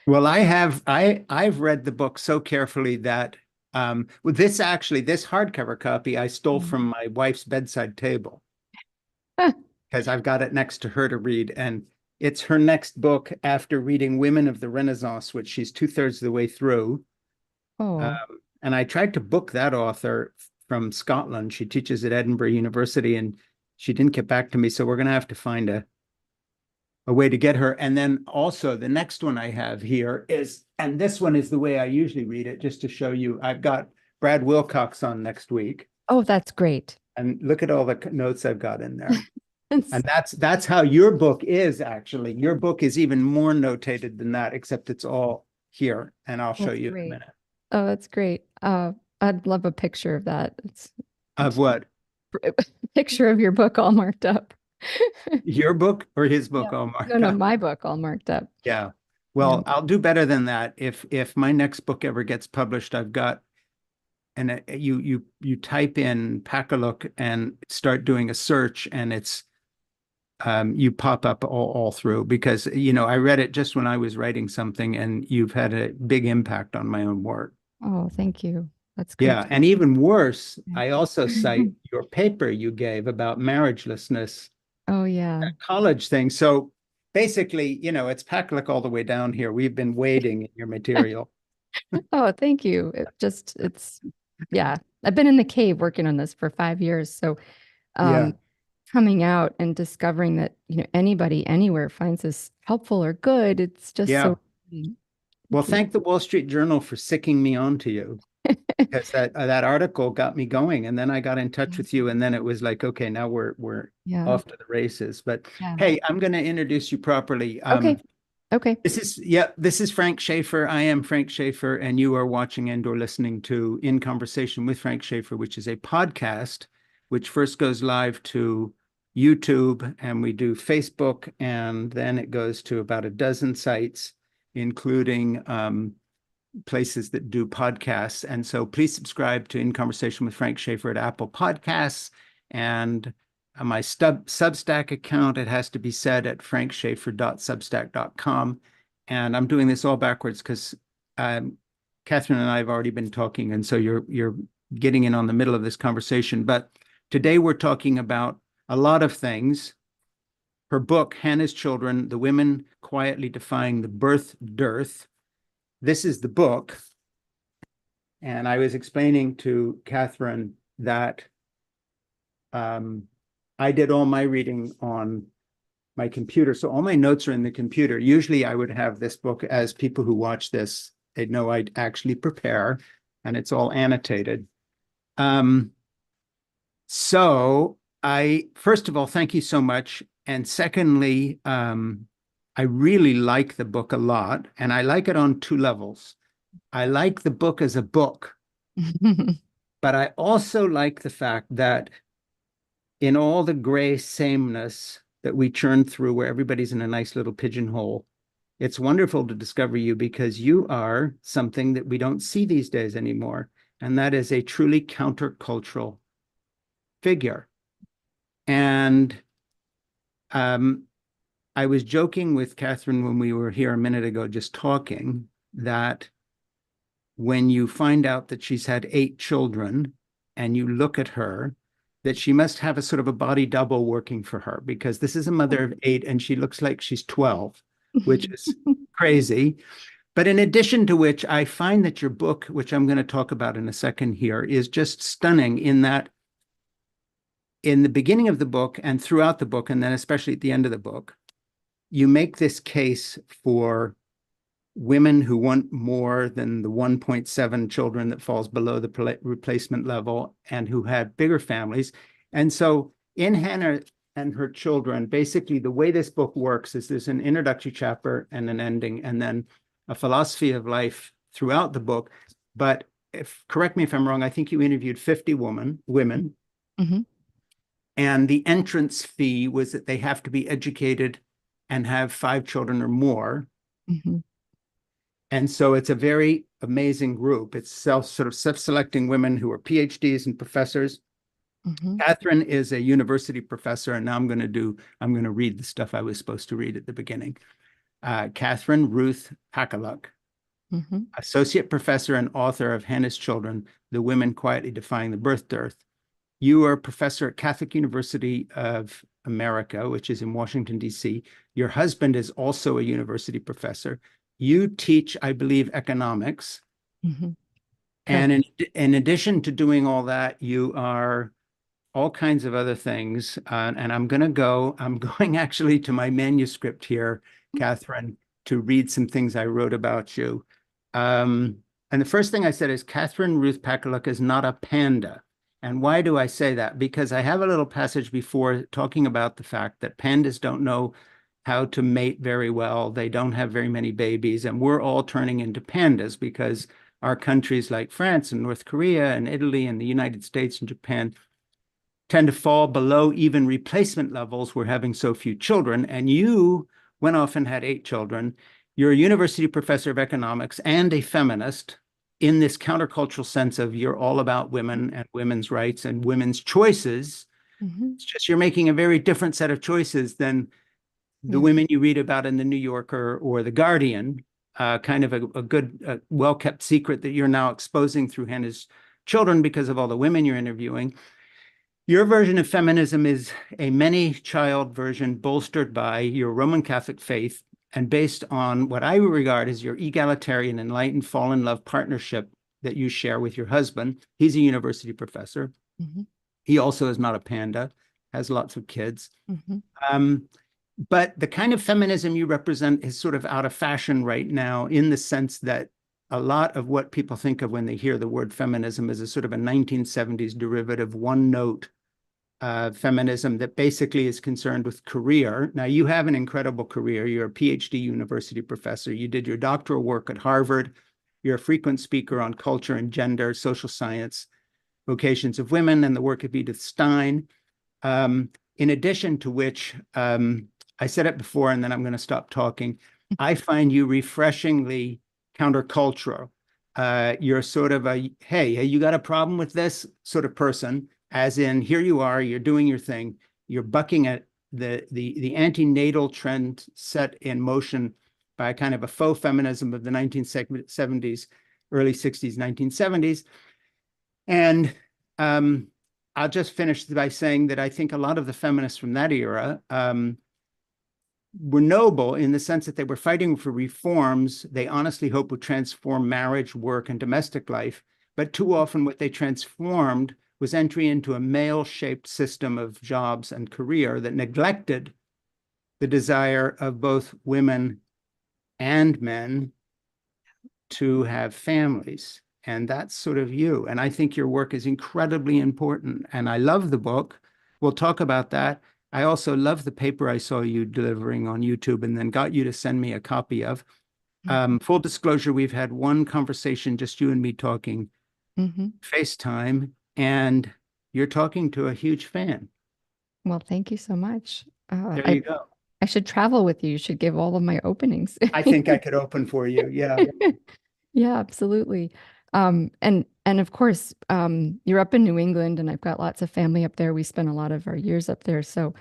Well, I've read the book so carefully that with this hardcover copy I stole Mm. from my wife's bedside table because I've got it next to her to read, and it's her next book after reading Women of the Renaissance, which she's two-thirds of the way through. Oh, And I tried to book that author from Scotland. She teaches at Edinburgh University, and she didn't get back to me. So we're going to have to find a way to get her. And then also the next one I have here is, and this one is the way I usually read it, just to show you. I've got Brad Wilcox on next week, oh, that's great. and look at all the notes I've got in there. That's, And that's how your book is actually. Your book is even more notated than that, except it's all here, and I'll show that's you in a great. minute. Oh, that's great. I'd love a picture of that. Of It's what? a picture of your book all marked up. Your book or his Yeah. book all No, marked no, up? my book all marked up. Yeah. Yeah. Well, I'll do better than that. If my next book ever gets published, I've got and you type in Pakaluk and start doing a search, and it's you pop up all through because I read it just when I was writing something, and you've had a big impact on my own work. Oh, thank you. That's great. Yeah, and even worse, Yeah. I also cite your paper you gave about marriagelessness, Oh, yeah. that college thing. So basically, it's Pakaluk all the way down here. We've been wading in your material. Oh, thank you. Yeah. I've been in the cave working on this for 5 years. So, Yeah. um, coming out and discovering that, anybody anywhere finds this helpful or good, it's just Yeah. so. Thank Well, you. thank the Wall Street Journal for sicking me on to you, because that article got me going, and then I got in touch with you, and then it was like, okay, now we're Yeah. off to the races. But Yeah. hey, I'm going to introduce you properly. Okay. Okay. This is Frank Schaeffer. I am Frank Schaeffer, and you are watching and or listening to In Conversation with Frank Schaeffer, which is a podcast which first goes live to YouTube, and we do Facebook, and then it goes to about a dozen sites, including places that do podcasts. And so please subscribe to In Conversation with Frank Schaeffer at Apple Podcasts, and my Substack account, it has to be said, at frankschaeffer.substack.com. And I'm doing this all backwards because Catherine and I have already been talking, and so you're getting in on the middle of this conversation. But today we're talking about a lot of things. Her book, Hannah's Children, The Women Quietly Defying the Birth Dearth. This is the book. And I was explaining to Catherine that I did all my reading on my computer. So all my notes are in the computer. Usually I would have this book, as people who watch this, they know I'd actually prepare, and it's all annotated. So first of all, thank you so much. And secondly, I really like the book a lot, and I like it on two levels. I like the book as a book, but I also like the fact that in all the gray sameness that we churn through, where everybody's in a nice little pigeonhole, it's wonderful to discover you, because you are something that we don't see these days anymore, and that is a truly countercultural figure. And I was joking with Catherine when we were here a minute ago, just talking, that when you find out that she's had 8 children and you look at her, that she must have a sort of a body double working for her, because this is a mother of 8 and she looks like she's 12, which is crazy. But in addition to which, I find that your book, which I'm going to talk about in a second here, is just stunning in that in the beginning of the book and throughout the book, and then especially at the end of the book, you make this case for women who want more than the 1.7 children that falls below the replacement level, and who had bigger families. And so in Hannah and Her Children, basically the way this book works is there's an introductory chapter and an ending, and then a philosophy of life throughout the book. But correct me if I'm wrong, I think you interviewed 50 women. Mhm. And the entrance fee was that they have to be educated and have 5 children or more. Mhm. And so it's a very amazing group. It's sort of self-selecting women who are PhDs and professors. Mhm. Catherine is a university professor, and now I'm going to read the stuff I was supposed to read at the beginning. Catherine Ruth Pakaluk, Hmm. associate professor and author of Hannah's Children, The Women Quietly Defying the Birth Dearth. You are a professor at Catholic University of America, which is in Washington, D.C. Your husband is also a university professor. You teach, I believe, economics. Hmm. And Correct. in addition to doing all that, you are all kinds of other things. And I'm going actually to my manuscript here, Catherine, to read some things I wrote about you. And the first thing I said is Catherine Ruth Pakaluk is not a panda. And why do I say that? Because I have a little passage before talking about the fact that pandas don't know how to mate very well. They don't have very many babies, and we're all turning into pandas because our countries like France and North Korea and Italy and the United States and Japan tend to fall below even replacement levels. We're having so few children. And you went off and had 8 children. You're a university professor of economics and a feminist in this countercultural sense of you're all about women and women's rights and women's choices. Hmm. It's just you're making a very different set of choices than the Yeah. women you read about in the New Yorker or the Guardian. Kind of a good, well-kept secret that you're now exposing through Hannah's Children because of all the women you're interviewing. Your version of feminism is a many-child version bolstered by your Roman Catholic faith and based on what I regard as your egalitarian, enlightened, fall-in-love partnership that you share with your husband. He's a university professor. Hmm. He also is not a panda, has lots of kids. Hmm. Um, but the kind of feminism you represent is sort of out of fashion right now in the sense that a lot of what people think of when they hear the word feminism is a sort of a 1970s derivative, one note feminism that basically is concerned with career. Now, you have an incredible career. You're a PhD university professor. You did your doctoral work at Harvard. You're a frequent speaker on culture and gender, social science, vocations of women, and the work of Edith Stein. In addition to which, I said it before, and then I'm going to stop talking. I find you refreshingly countercultural. You're sort of a, hey, you got a problem with this sort of person, as in, here you are, you're doing your thing, you're bucking at the antenatal trend set in motion by kind of a faux feminism of the 1970s, early 60s, 1970s. And I'll just finish by saying that I think a lot of the feminists from that era were noble in the sense that they were fighting for reforms they honestly hope would transform marriage, work, and domestic life. But too often what they transformed was entry into a male-shaped system of jobs and career that neglected the desire of both women and men to have families. And that's sort of you. And I think your work is incredibly important. And I love the book. We'll talk about that. I also love the paper I saw you delivering on YouTube and then got you to send me a copy of. Full disclosure, we've had one conversation, just you and me talking, Hmm. FaceTime, and you're talking to a huge fan. Well, thank you so much. There you go. I should travel with you. You should give all of my openings. I think I could open for you. Yeah. Yeah, absolutely. And of course, you're up in New England, and I've got lots of family up there. We spent a lot of our years up there, so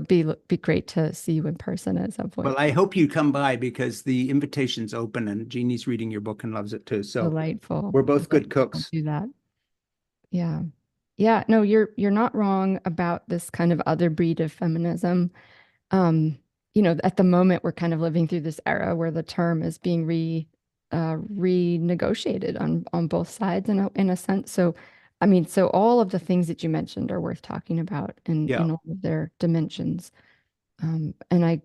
be great to see you in person at some Well, point. I hope you come by because the invitation's open and Jeannie's reading your book and loves it too. So Delightful, we're both good delightful. I'll cooks. do that. Yeah. Yeah, no, you're not wrong about this kind of other breed of feminism. Um, at the moment we're kind of living through this era where the term is being renegotiated on both sides in a sense. So, I mean, so all of the things that you mentioned are worth talking about Yeah. in all of their dimensions. And I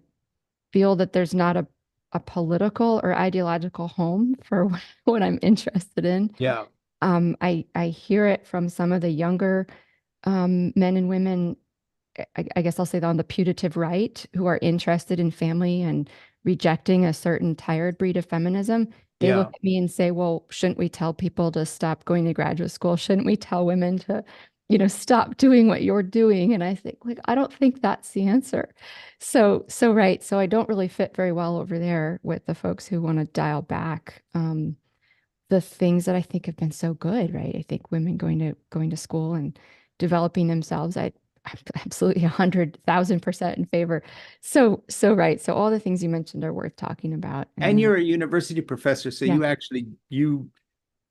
feel that there's not a political or ideological home for what I'm interested in. Yeah. I hear it from some of the younger men and women. I guess I'll say on the putative right, who are interested in family and rejecting a certain tired breed of feminism. They look Yeah. at me and say, well, shouldn't we tell people to stop going to graduate school? Shouldn't we tell women to, stop doing what you're doing? And I think, like, I don't think that's the answer. So right. So I don't really fit very well over there with the folks who want to dial back the things that I think have been so good, right? I think women going to school and developing themselves. absolutely 100,000% in favor. So right. So all the things you mentioned are worth talking about. And And you're a university professor, so yeah, you are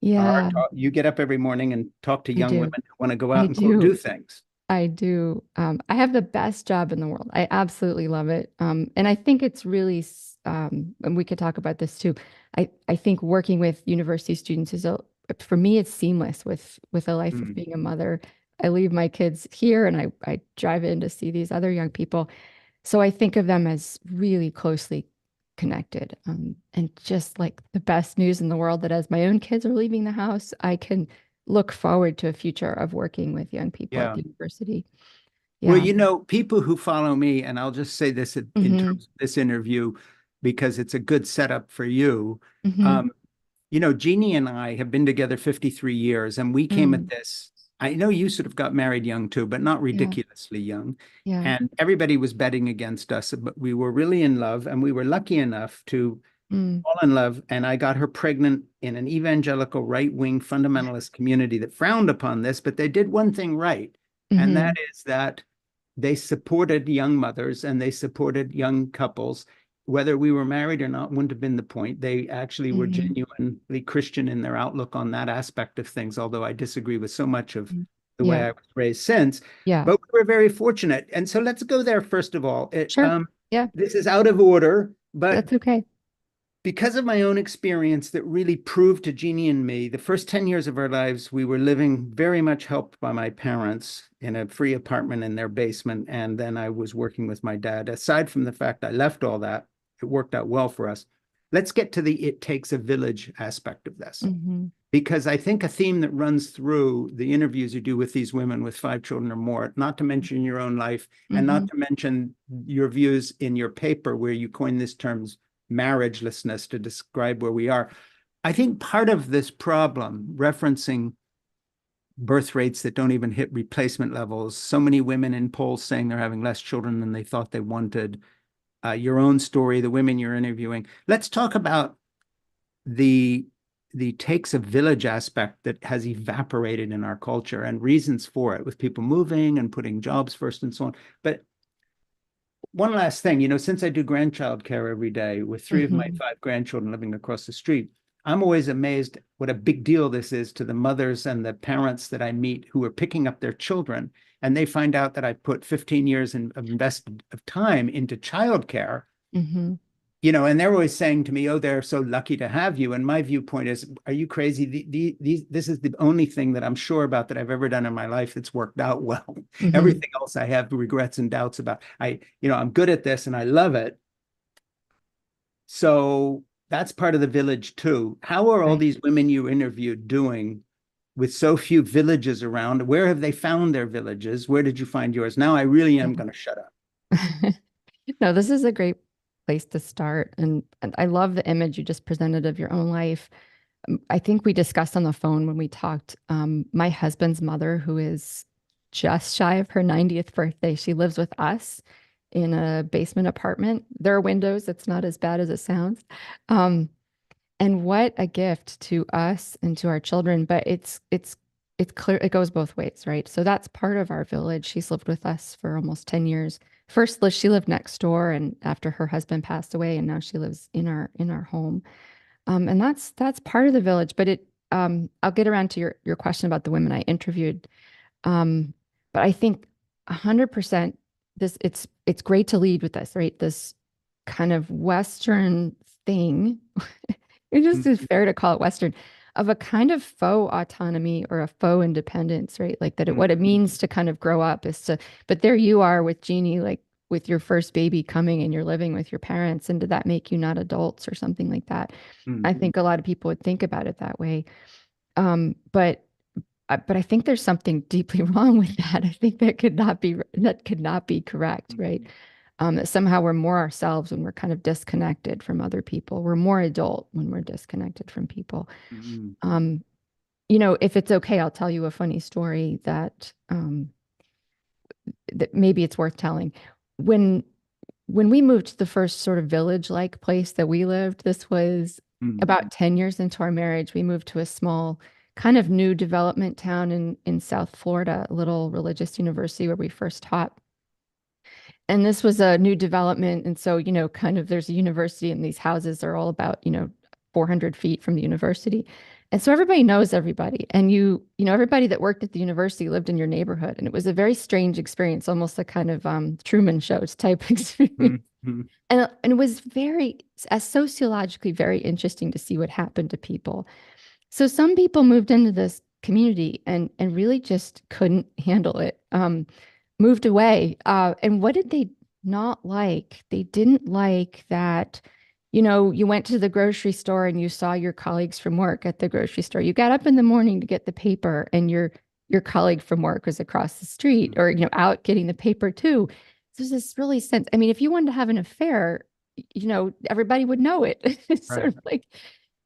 yeah, you get up every morning and talk to I young do. women who want to go out I and quote do. do things. I do. I have the best job in the world. I absolutely love it. And I think it's really, and we could talk about this too. I think working with university students for me, it's seamless with a life of Mm. being a mother. I leave my kids here and I drive in to see these other young people. So I think of them as really closely connected, and just like the best news in the world that as my own kids are leaving the house, I can look forward to a future of working with young people at Yeah. the university. Well, Yeah. people who follow me, and I'll just say this in Hmm. terms of this interview because it's a good setup for you. Hmm. Um, Jeannie and I have been together 53 years, and we came at Mm. this. I know you sort of got married young too, but not Yeah. ridiculously young. Yeah. And everybody was betting against us, but we were really in love, and we were lucky enough to Mm. fall in love. And I got her pregnant in an evangelical right-wing fundamentalist community that frowned upon this, but they did one thing right. And that Hmm. is that they supported young mothers and they supported young couples. Whether we were married or not wouldn't have been the point. They actually were Hmm. genuinely Christian in their outlook on that aspect of things, although I disagree with so much of the way Yeah. I was raised since. Yeah. But we were very fortunate. And so let's go there first of all. Sure. Yeah. This is out of order, but That's okay. because of my own experience that really proved to Jeannie and me, the first 10 years of our lives, we were living very much helped by my parents in a free apartment in their basement. And then I was working with my dad. Aside from the fact I left all that, it worked out well for us. Let's get to the it takes a village aspect of this. Hmm. Because I think a theme that runs through the interviews you do with these women with 5 children or more, not to mention your own life, and Hmm. not to mention your views in your paper where you coin this term marriagelessness to describe where we are. I think part of this problem, referencing birth rates that don't even hit replacement levels, so many women in polls saying they're having less children than they thought they wanted, your own story, the women you're interviewing. Let's talk about the takes a village aspect that has evaporated in our culture and reasons for it, with people moving and putting jobs first and so on. But one last thing, since I do grandchild care every day with 3 of my Hmm. 5 grandchildren living across the street, I'm always amazed what a big deal this is to the mothers and the parents that I meet who are picking up their children. And they find out that I put 15 years of invested of time into childcare, Hmm. and they're always saying to me, "Oh, they're so lucky to have you." And my viewpoint is, "Are you crazy? This is the only thing that I'm sure about that I've ever done in my life that's worked out well. Hmm. Everything else I have regrets and doubts about. I'm good at this and I love it. So that's part of the village too. How are all Right. these women you interviewed doing with so few villages around? Where have they found their villages? Where did you find yours? Now I really am going to shut up." No, this is a great place to start. And I love the image you just presented of your own life. I think we discussed on the phone when we talked, my husband's mother, who is just shy of her 90th birthday, she lives with us in a basement apartment. There are windows. It's not as bad as it sounds. Um, and what a gift to us and to our children. But it's clear it goes both ways, right? So that's part of our village. She's lived with us for almost 10 years. First, she lived next door, and after her husband passed away, and now she lives in our home. And that's part of the village. But I'll get around to your question about the women I interviewed. Um, but I think 100% it's great to lead with this, right? This kind of Western thing. It just is fair to call it Western, of a kind of faux autonomy or a faux independence, right? Like what it means to kind of grow up is to, but there you are with Jeannie, like with your first baby coming and you're living with your parents. And did that make you not adults or something like that? I think a lot of people would think about it that way. But I think there's something deeply wrong with that. I think that could not be correct, right? That somehow we're more ourselves when we're kind of disconnected from other people. We're more adult when we're disconnected from people. Um, if it's okay, I'll tell you a funny story that maybe it's worth telling. When when we moved to the first sort of village-like place that we lived, this was about 10 years into our marriage. We moved to a small kind of new development town in South Florida, a little religious university where we first taught. And this was a new development. And so, kind of there's a university and these houses are all about, 400 feet from the university. And so everybody knows everybody. And everybody that worked at the university lived in your neighborhood. And it was a very strange experience, almost a kind of Truman Shows type experience. Mhm. And it was very, as sociologically, very interesting to see what happened to people. So some people moved into this community and really just couldn't handle it. Moved away. And what did they not like? They didn't like that, you went to the grocery store and you saw your colleagues from work at the grocery store. You got up in the morning to get the paper and your colleague from work was across the street or, out getting the paper too. So there's this really sense. I mean, if you wanted to have an affair, everybody would know it. It's sort Right. of like,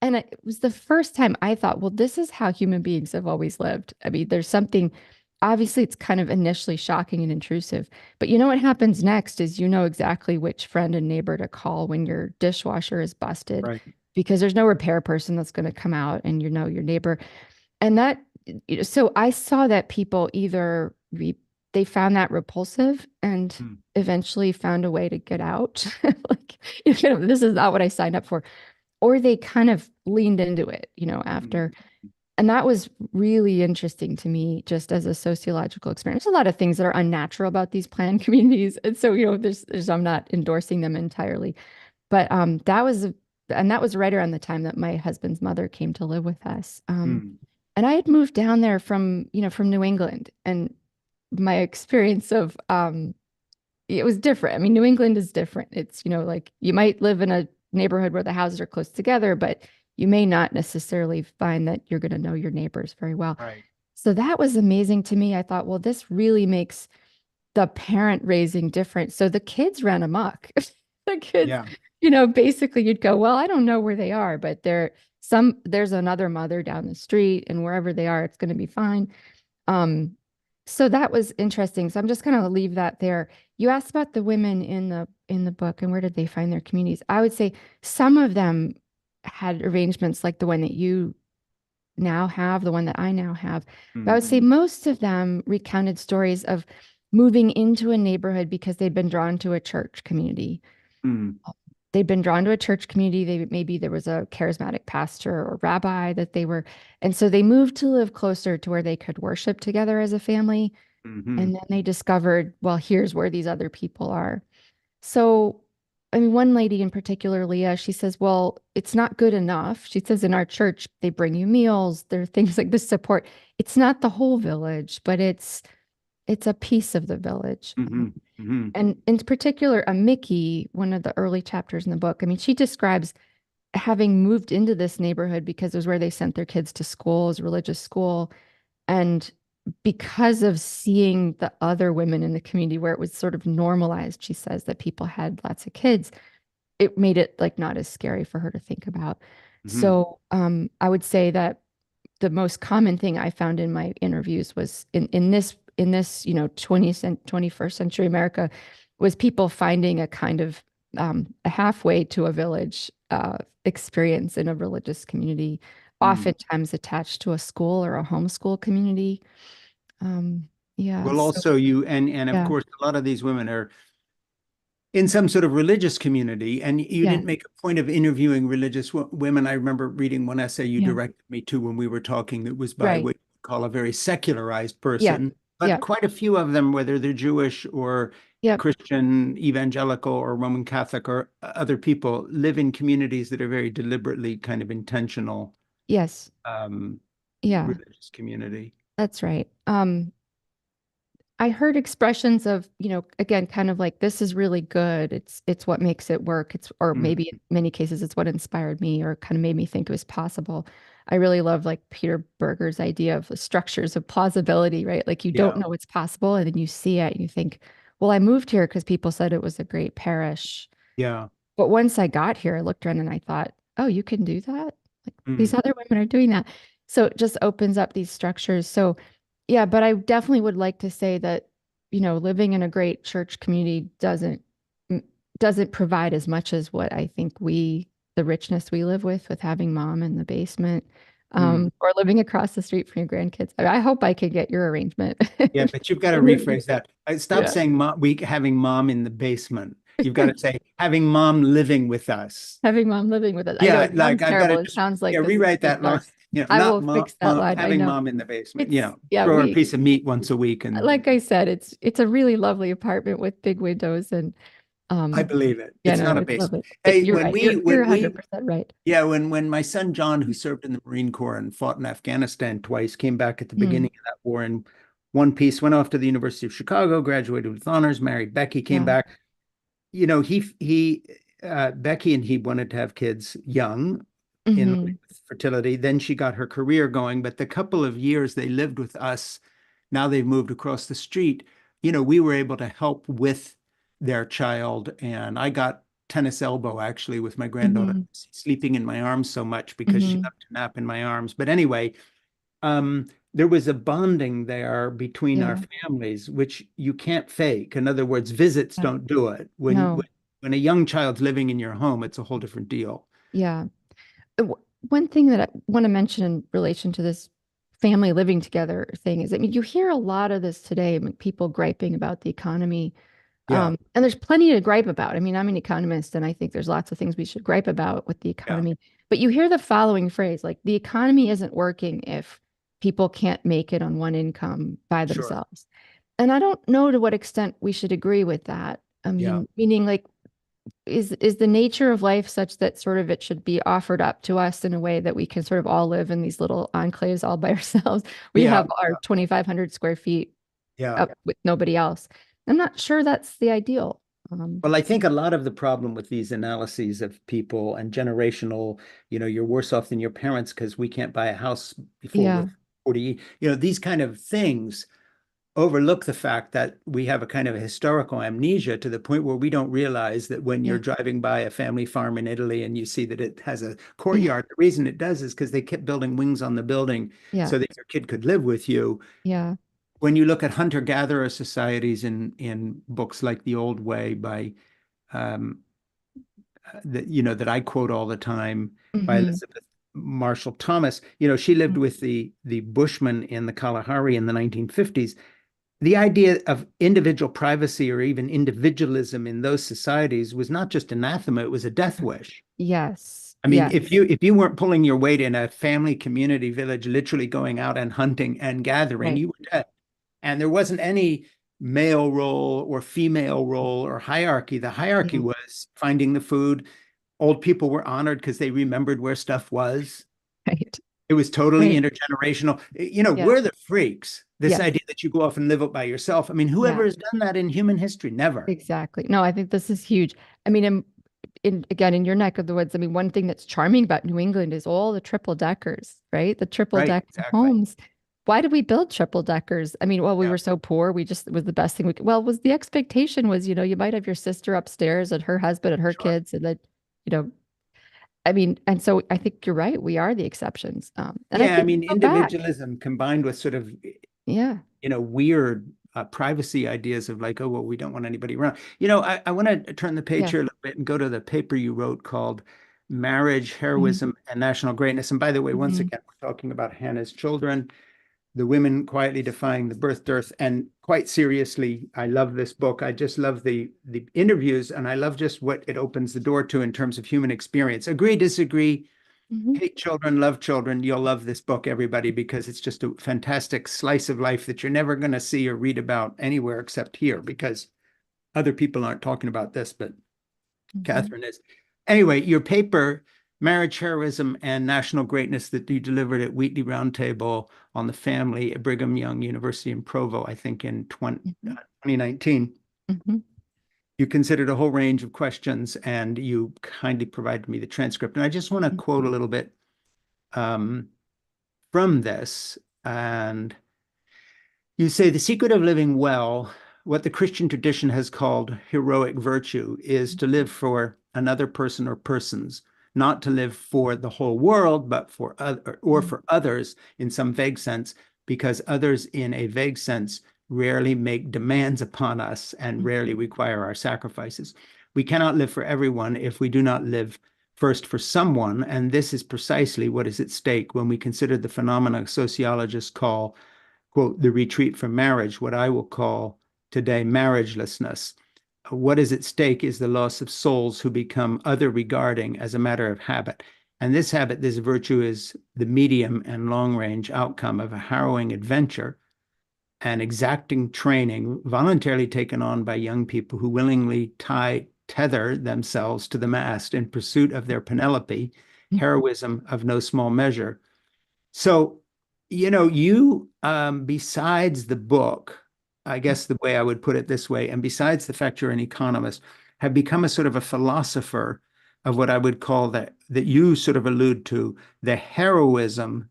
and it was the first time I thought, well, this is how human beings have always lived. I mean, there's something, obviously, it's kind of initially shocking and intrusive, but what happens next is exactly which friend and neighbor to call when your dishwasher is busted Right. because there's no repair person that's going to come out and your neighbor. And that, so I saw that people either they found that repulsive and Mm. eventually found a way to get out. Like, this is not what I signed up for. Or they kind of leaned into it, after. And that was really interesting to me, just as a sociological experience. There's a lot of things that are unnatural about these planned communities. And so, I'm not endorsing them entirely. But that was right around the time that my husband's mother came to live with us. Mm. And I had moved down there from New England. And my experience of it was different. I mean, New England is different. It's, like you might live in a neighborhood where the houses are close together, but you may not necessarily find that you're going to know your neighbors very well. Right. So that was amazing to me. I thought, well, this really makes the parent raising different. So the kids ran amok. The kids, Yeah. basically you'd go, well, I don't know where they are, but there's another mother down the street and wherever they are, it's going to be fine. Um, so that was interesting. So I'm just going to leave that there. You asked about the women in the book and where did they find their communities? I would say some of them had arrangements like the one that you now have, the one that I now have. But I would say most of them recounted stories of moving into a neighborhood because they'd been drawn to a church community. Mm. They'd been drawn to a church community. Maybe there was a charismatic pastor or rabbi that they were, and so they moved to live closer to where they could worship together as a family. Hmm. And then they discovered, well, here's where these other people are. So, I mean, one lady in particular, Leah, she says, well, it's not good enough. She says, in our church, they bring you meals. There are things like this support. It's not the whole village, but it's a piece of the village. Hmm. Hmm. And in particular, a Mickey, one of the early chapters in the book, I mean, she describes having moved into this neighborhood because it was where they sent their kids to school, as religious school. And because of seeing the other women in the community where it was sort of normalized, she says that people had lots of kids, it made it like not as scary for her to think about. Hmm. So I would say that the most common thing I found in my interviews was in this 21st century America was people finding a kind of a halfway to a village experience in a religious community, Mm. oftentimes attached to a school or a homeschool community. Um, yeah, Well, so also and of yeah, course, a lot of these women are in some sort of religious community, and you yeah, didn't make a point of interviewing religious women. I remember reading one essay you yeah, directed me to when we were talking that was by right, what you call a very secularized yeah, person, but yeah, quite a few of them, whether they're Jewish or yep, Christian, evangelical, or Roman Catholic, or other people, live in communities that are very deliberately kind of intentional yes, um, yeah, religious community. that's right. I heard expressions of, again, kind of like this is really good. It's what makes it work. Or Mm. maybe in many cases it's what inspired me or kind of made me think it was possible. I really love like Peter Berger's idea of the structures of plausibility, right? Like you don't Yeah. know what's possible and then you see it and you think, well, I moved here because people said it was a great parish. Yeah. But once I got here, I looked around and I thought, oh, you can do that? Like these Mm. other women are doing that. So it just opens up these structures. So yeah, but I definitely would like to say that, living in a great church community m- doesn't provide as much as what I think the richness we live with having mom in the basement. Mm. or living across the street from your grandkids. I hope I can get your arrangement. Yeah, but you've got to In the rephrase future. that. Stop Yeah. saying mom, we having mom in the basement. You've got to say having mom living with us. Having mom living with us. I know Yeah, it like sounds I've got terrible. to It just sounds like this is rewrite so that line. dark. You know, I not will mom, fix that line. I having know. mom in the basement. You It's know, yeah, throw her a piece of meat once a week, and like I said, it's a really lovely apartment with big windows and I um believe it. yeah, It's no, not a it's basement. lovely. Hey, You're when right. we You're when we 100% right. yeah, when my son John, who served in the Marine Corps and fought in Afghanistan twice, came back at the Mm, beginning of that war in one piece, went off to the University of Chicago, graduated with honors, married Becky, came yeah. back. You know, Becky and he wanted to have kids young in line Hmm. with fertility. Then she got her career going, but the couple of years they lived with us, now they've moved across the street. You know, we were able to help with their child, and I got tennis elbow actually with my granddaughter Hmm. sleeping in my arms so much because she Hmm. loved to nap in my arms. But anyway, there was a bonding there between our Yeah. families, which you can't fake. In other words, visits Yeah. don't do it. No. When a young child's living in your home, it's a whole different deal. Yeah. One thing that I want to mention in relation to this family living together thing is, I mean, you hear a lot of this today, I mean, people griping about the economy. Yeah, And there's plenty to gripe about. I mean, I'm an economist and I think there's lots of things we should gripe about with the yeah, economy. But you hear the following phrase, like the economy isn't working if people can't make it on one income by sure. themselves. And I don't know to what extent we should agree with that. I Yeah. mean, meaning like is the nature of life such that sort of it should be offered up to us in a way that we can sort of all live in these little enclaves all by ourselves. We Yeah. have our 2,500 square feet Yeah. up with nobody else. I'm not sure that's the ideal. Well, I think a lot of the problem with these analyses of people and generational, you know, you're worse off than your parents because we can't buy a house before we're Yeah. 40, you know, these kind of things overlook the fact that we have a kind of a historical amnesia to the point where we don't realize that when you're Yeah. driving by a family farm in Italy and you see that it has a Yeah. courtyard, the reason it does is because they kept building wings on the building Yeah. so that your kid could live with you. Yeah. When you look at hunter-gatherer societies in books like The Old Way by um, that you know that I quote all the time by Hmm. Elizabeth Marshall Thomas, you know, she lived with the Bushmen in the Kalahari in the 1950s. The idea of individual privacy or even individualism in those societies was not just anathema, it was a death wish. Yes. I mean, Yes. if you weren't pulling your weight in a family community village, literally going out and hunting and gathering, Right. you were dead. And there wasn't any male role or female role or hierarchy. The hierarchy Yeah. was finding the food. Old people were honored because they remembered where stuff was. Right. It was totally Right. intergenerational. You know, Yeah. we're the freaks. This Yes. idea that you go off and live it by yourself. I mean, Yeah. whoever has done that in human history? Never. Exactly. No, I think this is huge. I mean, in again in your neck of the woods, I mean, one thing that's charming about New England is all the triple deckers, right? The triple Right, decker exactly. homes. Why did we build triple deckers? I mean, well, we Yeah, were so poor, we just it was the best thing we could. Well, was the expectation was, you might have your sister upstairs and her husband and her sure. kids, and then, you know, I mean, and so I think you're right. We are the exceptions. And I Yeah, I think mean, go back. individualism combined with sort of, Yeah. weird privacy ideas of like, oh, well, we don't want anybody around. You know, I want to turn the page Yeah. here a little bit and go to the paper you wrote called Marriage, Mhm. Heroism, and National Greatness. And by the way, once Mhm. again, we're talking about Hannah's children, the women quietly defying the birth dearth. And quite seriously, I love this book. I just love the interviews, and I love just what it opens the door to in terms of human experience. Agree, disagree, Mhm. hate children, love children. You'll love this book, everybody, because it's just a fantastic slice of life that you're never going to see or read about anywhere except here, because other people aren't talking about this, but Mhm. Catherine is. Anyway, your paper, Marriage, Heroism, and National Greatness, that you delivered at Wheatley Roundtable on the Family at Brigham Young University in Provo, I think in Mhm. 2019. Mhm. You considered a whole range of questions and you kindly provided me the transcript. And I just want to quote a little bit um, from this. And you say the secret of living well, what the Christian tradition has called heroic virtue, is to live for another person or persons, not to live for the whole world, but for other, or Mhm. for others in some vague sense, because others in a vague sense rarely make demands upon us and rarely Mhm. require our sacrifices. We cannot live for everyone if we do not live first for someone, and this is precisely what is at stake when we consider the phenomena sociologists call, quote, the retreat from marriage, what I will call today marriagelessness. What is at stake is the loss of souls who become other regarding as a matter of habit. And this habit, this virtue, is the medium and long range outcome of a harrowing adventure and exacting training voluntarily taken on by young people who willingly tether themselves to the mast in pursuit of their Penelope, heroism of no small measure. So, you, besides the book, I guess the way I would put it this way, and besides the fact you're an economist, have become a sort of a philosopher of what I would call that you sort of allude to, the heroism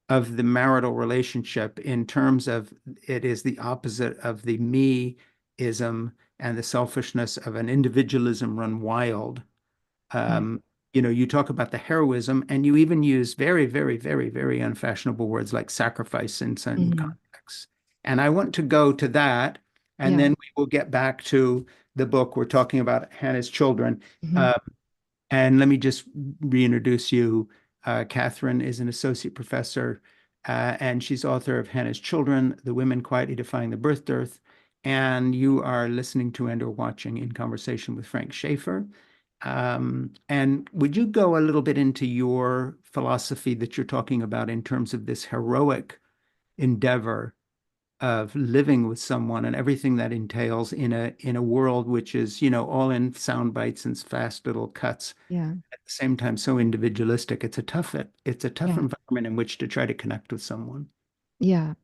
of the marital relationship, in terms of it is the opposite of the me-ism and the selfishness of an individualism run wild. Yeah. You talk about the heroism, and you even use very, very, very, very unfashionable words like sacrifice in some Mhm. contexts. And I want to go to that, and Yeah. then we will get back to the book. We're talking about Hannah's children. Mhm. And let me just reintroduce you. Catherine is an associate professor, and she's author of Hannah's Children, The Women Quietly Defying the Birth Dearth. And you are listening to and or watching In Conversation with Frank Schaeffer. And would you go a little bit into your philosophy that you're talking about in terms of this heroic endeavor of living with someone and everything that entails in a world which is, all in sound bites and fast little cuts, Yeah. at the same time so individualistic. It's a tough Yeah. environment in which to try to connect with someone. Yeah.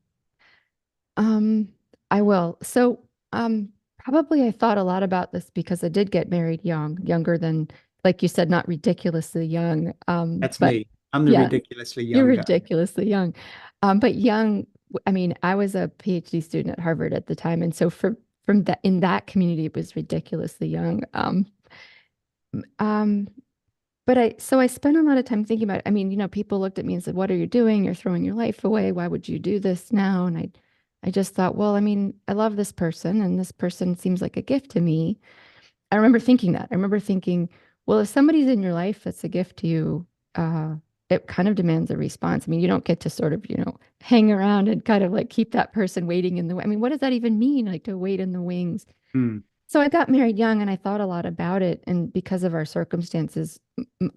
Um, I will. So, probably I thought a lot about this because I did get married young, younger than, like you said, not ridiculously young. That's But me. I'm the yeah, ridiculously you're young guy. ridiculously young. But young, I mean, I was a PhD student at Harvard at the time, and so from that in that community, it was ridiculously young. Um, but I spent a lot of time thinking about it. I mean, people looked at me and said, "What are you doing? You're throwing your life away. Why would you do this now?" And I just thought, well, I mean, I love this person, and this person seems like a gift to me. I remember thinking that. I remember thinking, well, if somebody's in your life that's a gift to you, uh, it kind of demands a response. I mean, you don't get to sort of, hang around and kind of like keep that person waiting in the, I mean, what does that even mean? Like to wait in the wings. Hmm. So I got married young and I thought a lot about it. And because of our circumstances,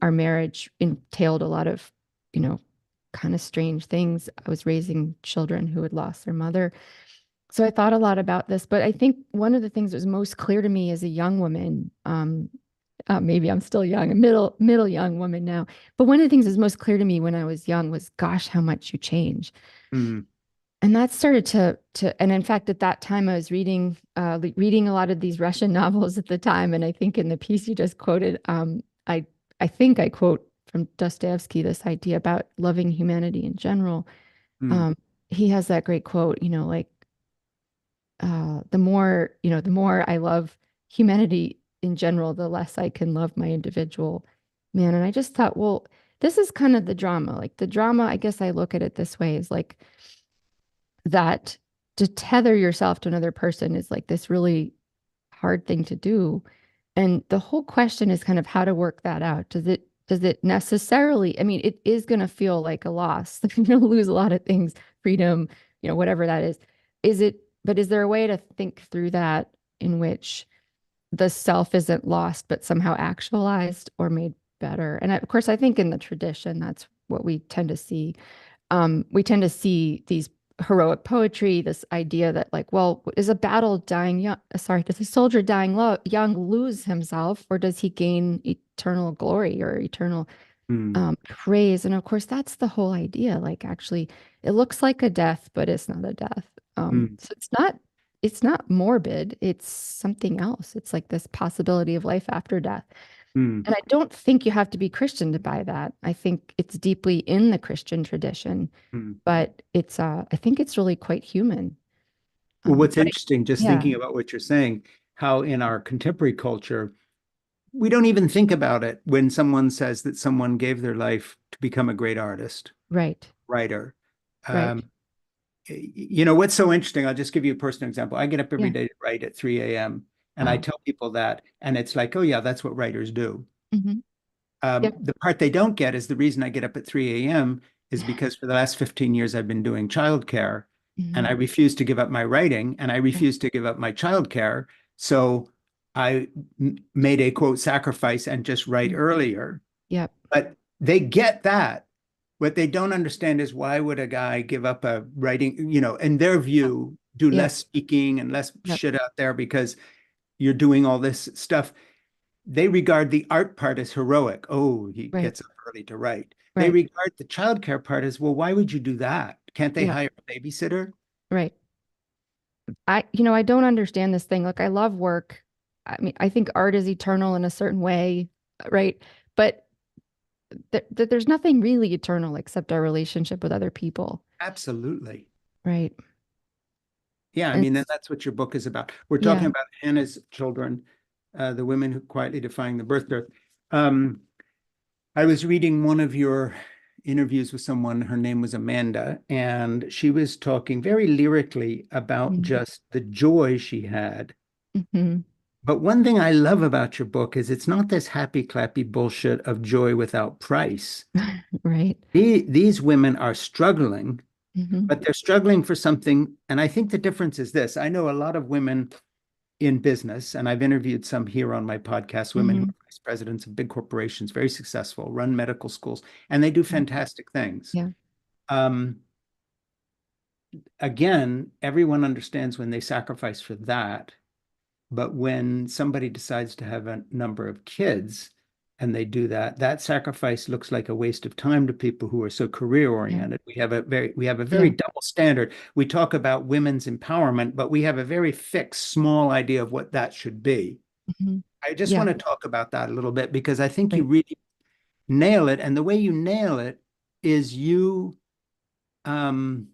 our marriage entailed a lot of, you know, kind of strange things. I was raising children who had lost their mother. So I thought a lot about this, but I think one of the things that was most clear to me as a young woman, maybe I'm still young, a middle young woman now, but one of the things that was most clear to me when I was young was, gosh, how much you change. Hmm. And that started and in fact, at that time, I was reading a lot of these Russian novels at the time. And I think in the piece you just quoted, I think I quote from Dostoevsky this idea about loving humanity in general. Hmm. Um, he has that great quote, like the more I love humanity in general, the less I can love my individual man. And I just thought, well, this is kind of the drama. Like the drama, I guess I look at it this way, is like that to tether yourself to another person is like this really hard thing to do. And the whole question is kind of how to work that out. Does it necessarily, I mean, it is going to feel like a loss. You're going to lose a lot of things, freedom, whatever that is. But is there a way to think through that in which the self isn't lost, but somehow actualized or made better? And of course, I think in the tradition, that's what we tend to see. We tend to see these heroic poetry, this idea that like, well, is a battle dying young? Sorry, does a soldier dying young lose himself, or does he gain eternal glory or eternal Hmm. praise? And of course, that's the whole idea. Like, actually, it looks like a death, but it's not a death. Hmm. So it's not morbid. It's something else. It's like this possibility of life after death. Hmm. And I don't think you have to be Christian to buy that. I think it's deeply in the Christian tradition, Hmm. but I think it's really quite human. Well, what's But interesting, just yeah, thinking about what you're saying, how in our contemporary culture, we don't even think about it when someone says that someone gave their life to become a great artist, right, writer. right. Um, what's so interesting? I'll just give you a personal example. I get up every Yeah. day to write at 3 a.m. and I Wow. tell people that, and it's like, oh yeah, that's what writers do. Hmm. Yep. The part they don't get is the reason I get up at 3 a.m. is because for the last 15 years I've been doing childcare, and I Mhm. refuse to give up my writing, and I Right. refuse to give up my childcare. So I made a quote sacrifice and just write Mm. earlier. Yep. But they get that. What they don't understand is why would a guy give up a writing, in their view, do Yep. less speaking and less Yep. shit out there because you're doing all this stuff. They regard the art part as heroic. Oh, he Right. gets up early to write. They Right. regard the childcare part as, well, why would you do that? Can't they Yep. hire a babysitter? Right. I don't understand this thing. Like, I love work. I mean, I think art is eternal in a certain way, right? But there's nothing really eternal except our relationship with other people, Absolutely. right? Yeah, I And mean, that's what your book is about. We're talking yeah. about Hannah's children, the women who quietly defying the birth dearth. Um, I was reading one of your interviews with someone, her name was Amanda, and she was talking very lyrically about just the joy she had. Mm-hmm. But one thing I love about your book is it's not this happy clappy bullshit of joy without price. Right. These women are struggling, Mm-hmm. but they're struggling for something. And I think the difference is this. I know a lot of women in business, and I've interviewed some here on my podcast, women who Mm-hmm. are vice presidents of big corporations, very successful, run medical schools, and they do fantastic things. Yeah. Um, again, everyone understands when they sacrifice for that, but when somebody decides to have a number of kids and they do that, that sacrifice looks like a waste of time to people who are so career Yeah. oriented. We have a very Yeah. double standard. We talk about women's empowerment, but we have a very fixed, small idea of what that should be. Mm-hmm. I just Yeah. want to talk about that a little bit because I think you Right. really nail it. And the way you nail it is um,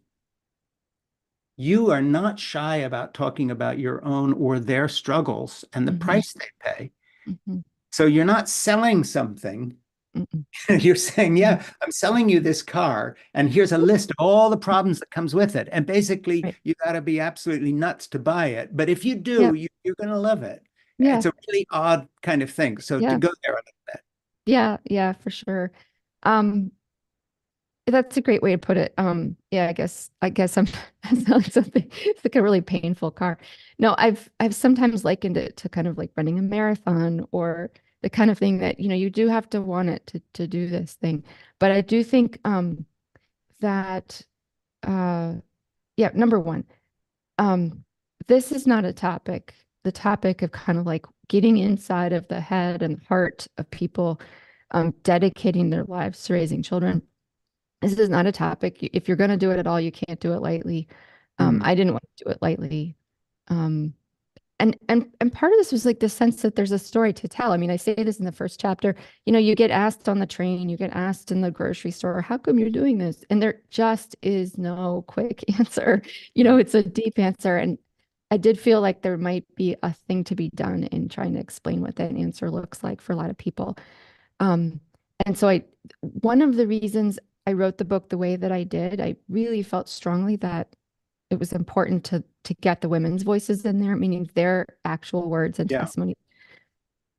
you are not shy about talking about your own or their struggles and the Mm-hmm. price they pay. Mm-hmm. So you're not selling something. Mm-hmm. You're saying, yeah, I'm selling you this car, and here's a list of all the problems that comes with it. And basically, Right. you got to be absolutely nuts to buy it. But if you Yeah. do, you're going to love it. Yeah. It's a really odd kind of thing. So to Yeah. go there a little bit. Yeah. Yeah, for sure. Um, That's a great way to put it. Yeah, I guess I'm selling something. It's like a really painful car. No, I've sometimes likened it to kind of like running a marathon or the kind of thing that, you do have to want it to do this thing. But I do think that yeah, number one, um, this is not a topic, the topic of kind of like getting inside of the head and heart of people dedicating their lives to raising children. This is not a topic. If you're going to do it at all, you can't do it lightly. Mm, I didn't want to do it lightly. Um, and part of this was like the sense that there's a story to tell. I mean, I say this in the first chapter. You get asked on the train, you get asked in the grocery store, how come you're doing this? And there just is no quick answer. mm, It's a deep answer. And I did feel like there might be a thing to be done in trying to explain what that answer looks like for a lot of people. Um, and so one of the reasons I wrote the book the way that I did, I really felt strongly that it was important to get the women's voices in there, meaning their actual words and yeah, testimony.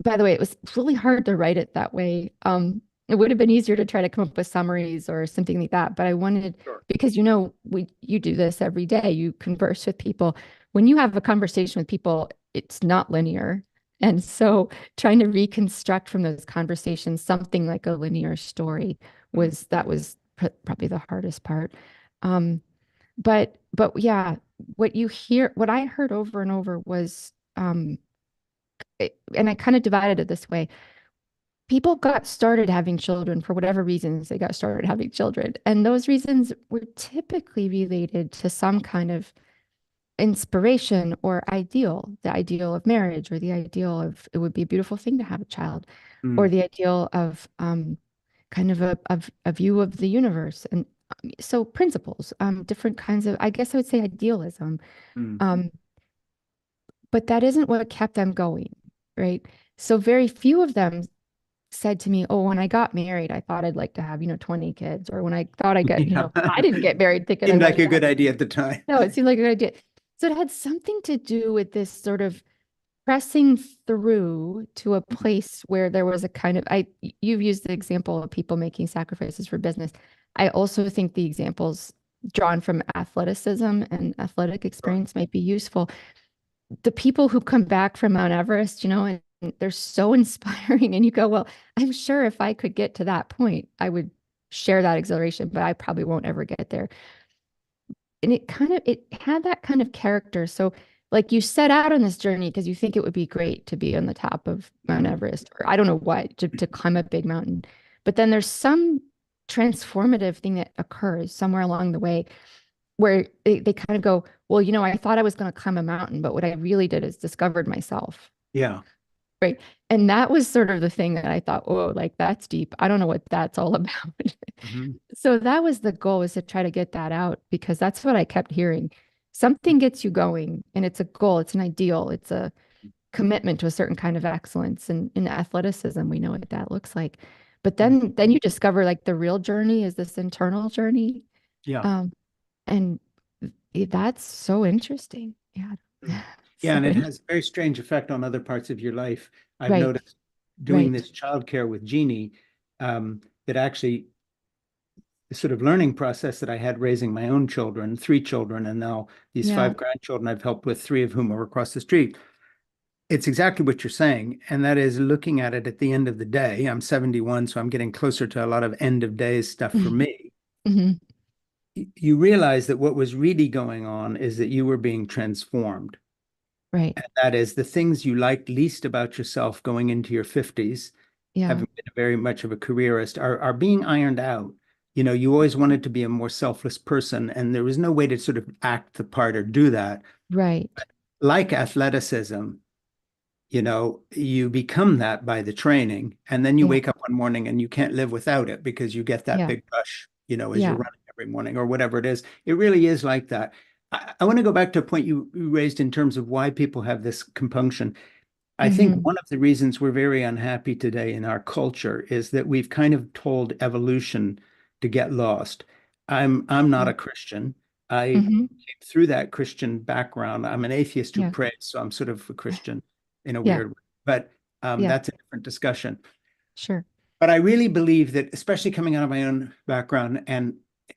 By the way, it was really hard to write it that way. It would have been easier to try to come up with summaries or something like that, but I wanted, sure. because you do this every day, you converse with people. When you have a conversation with people, it's not linear. And so trying to reconstruct from those conversations something like a linear story Mm, was probably the hardest part. Um, but yeah, what I heard over and over was, and I kind of divided it this way. People got started having children for whatever reasons they got started having children. And those reasons were typically related to some kind of inspiration or ideal, the ideal of marriage, or the ideal of it would be a beautiful thing to have a child, or mm, the ideal of kind of a view of the universe. And so principles, different kinds of, I guess I would say idealism. mm. Um, but that isn't what kept them going, right? So very few of them said to me, "Oh, when I got married, I thought I'd like to have, 20 kids." Or when I thought Yeah. I didn't get married thinking I Seemed like wanted a to have. good idea at the time. No, it seemed like a good idea. So it had something to do with this sort of pressing through to a place where there was a kind of you've used the example of people making sacrifices for business. I also think the examples drawn from athleticism and athletic experience might be useful. The people who come back from Mount Everest, and they're so inspiring, and you go, well, I'm sure if I could get to that point, I would share that exhilaration, but I probably won't ever get there. And it had that kind of character. So like you set out on this journey because you think it would be great to be on the top of Mount Everest, or I don't know what, to climb a big mountain. But then there's some transformative thing that occurs somewhere along the way where they kind of go, well, I thought I was going to climb a mountain, but what I really did is discovered myself. Yeah. Right. And that was sort of the thing that I thought, oh, like that's deep. I don't know what that's all about. Mm-hmm. So that was the goal, was to try to get that out, because that's what I kept hearing. Something gets you going, and it's a goal, it's an ideal, it's a commitment to a certain kind of excellence. And in athleticism, we know what that looks like. But then you discover like the real journey is this internal journey. Yeah. And that's so interesting. Yeah. Yeah, So and it has a very strange effect on other parts of your life. I've right. noticed doing Right. this childcare with Jeannie, that actually the sort of learning process that I had raising my own children, 3 children, and now these Yeah. 5 grandchildren I've helped with, 3 of whom are across the street. It's exactly what you're saying. And that is looking at it at the end of the day. I'm 71, so I'm getting closer to a lot of end of days stuff for me. Mm-hmm. You realize that what was really going on is that you were being transformed. Right. And that is the things you liked least about yourself going into your 50s, Yeah. having been very much of a careerist, are being ironed out. You always wanted to be a more selfless person, and there was no way to sort of act the part or do that. Right. Like athleticism, you become that by the training, and then you Yeah. wake up one morning and you can't live without it because you get that Yeah. big rush, as Yeah. you're running every morning or whatever it is. It really is like that. I want to go back to a point you raised in terms of why people have this compunction. I think Mm-hmm. one of the reasons we're very unhappy today in our culture is that we've kind of told evolution to get lost. I'm not a Christian. I Mm-hmm. came through that Christian background. I'm an atheist who Yeah. prays, so I'm sort of a Christian in a Yeah. weird way. But Yeah. that's a different discussion. Sure. But I really believe that, especially coming out of my own background, and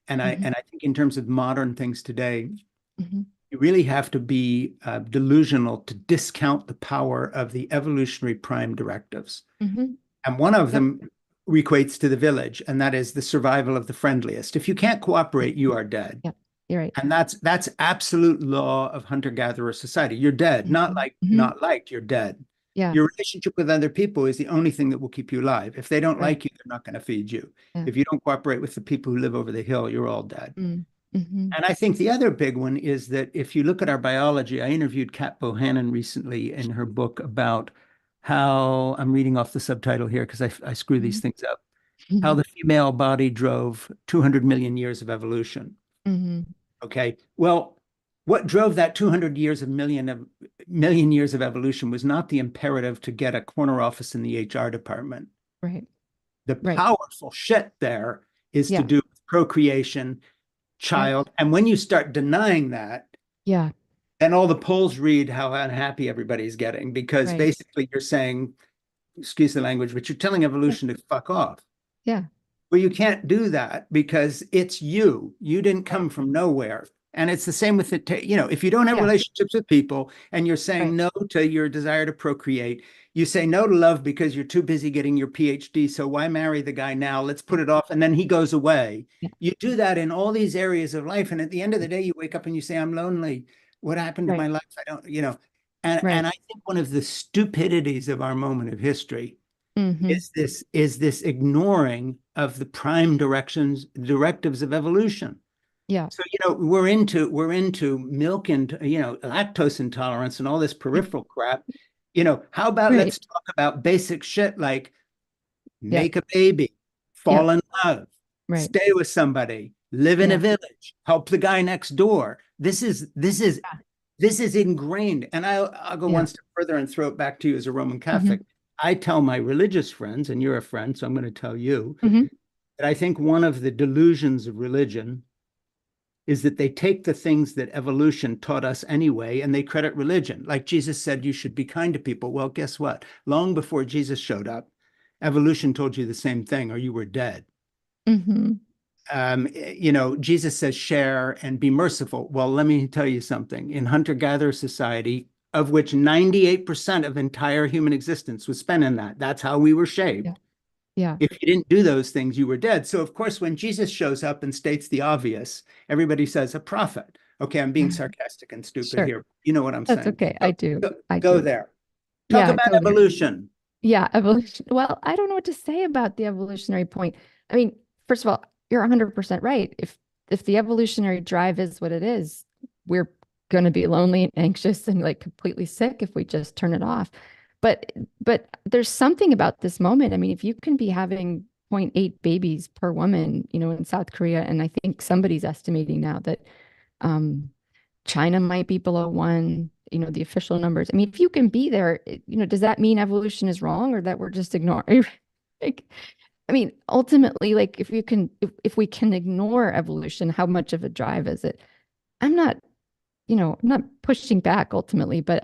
I Mm-hmm. and I think in terms of modern things today, Mm-hmm. you really have to be delusional to discount the power of the evolutionary prime directives. Mm-hmm. And one of Yep. them equates to the village, and that is the survival of the friendliest. If you can't cooperate, you are dead. Yep. You're right. And that's absolute law of hunter-gatherer society. You're dead, not Mm-hmm. like Mm-hmm. not liked, you're dead. Yeah. Your relationship with other people is the only thing that will keep you alive. If they don't Right. like you, they're not going to feed you. Yeah. If you don't cooperate with the people who live over the hill, you're all dead. Mm-hmm. And I think the other big one is that if you look at our biology, I interviewed Kat Bohannon recently in her book about how, I'm reading off the subtitle here because I screw these things up, how Mm-hmm. the female body drove 200 million years of evolution. Mm-hmm. Okay. Well, what drove that 200 years of million years of evolution was not the imperative to get a corner office in the HR department. Right. The Right. powerful shit there is to Yeah. do with procreation, Yep. child. And when you start denying that, Yeah. then all the polls read how unhappy everybody's getting, because Right. basically you're saying, excuse the language, but you're telling Yeah. evolution to fuck off. Yeah. Well, you can't do that because it's you. You didn't come Right. from nowhere. And it's the same with it. If you don't have Yeah. relationships with people and you're saying Right. no to your desire to procreate, you say no to love because you're too busy getting your PhD. So why marry the guy now? Let's put Yeah. it off. And then he goes away. Yeah. You do that in all these areas of life. And at the end of the day, you wake up and you say, I'm lonely. What happened to Right. my life? I don't. And Right. I think one of the stupidities of our moment of history Mm-hmm. is this ignoring of the prime directives of evolution. Yeah. So we're into milk and lactose intolerance and all this peripheral crap. How about Right. let's talk about basic shit like Yeah. make a baby, Yeah. fall in love, Right. stay with somebody, live in a Yeah. village, help the guy next door. This is ingrained. And I'll go Yeah. one step further and throw it back to you as a Roman Mm-hmm. Catholic. I tell my religious friends, and you're a friend, so I'm going to tell you Mm-hmm. that I think one of the delusions of religion is that they take the things that evolution taught us anyway, and they credit religion. Like Jesus said, you should be kind to people. Well, guess what? Long before Jesus showed up, evolution told you the same thing, or you were dead. Mm-hmm. Jesus says share and be merciful. Well, let me tell you something. In hunter-gatherer society, of which 98% of entire human existence was spent in that. That's how we were shaped. Yeah. Yeah. If you didn't do those things, you were dead. So, of course, when Jesus shows up and states the obvious, everybody says a prophet. Okay, I'm being sarcastic and stupid Sure. here. You know what I'm That's saying? okay. So, I do. go there. Talk Yeah, about go there. evolution. Yeah, evolution. Well, I don't know what to say about the evolutionary point. I mean, first of all, you're 100% right. If the evolutionary drive is what it is, we're going to be lonely and anxious and like completely sick if we just turn it off. But there's something about this moment. I mean, if you can be having zero 0.8 babies per woman, in South Korea, and I think somebody's estimating now that China might be below one, the official numbers. I mean, if you can be there, does that mean evolution is wrong or that we're just ignoring? Like, I mean, ultimately, like if we can ignore evolution, how much of a drive is it? I'm not, I'm not pushing back ultimately, but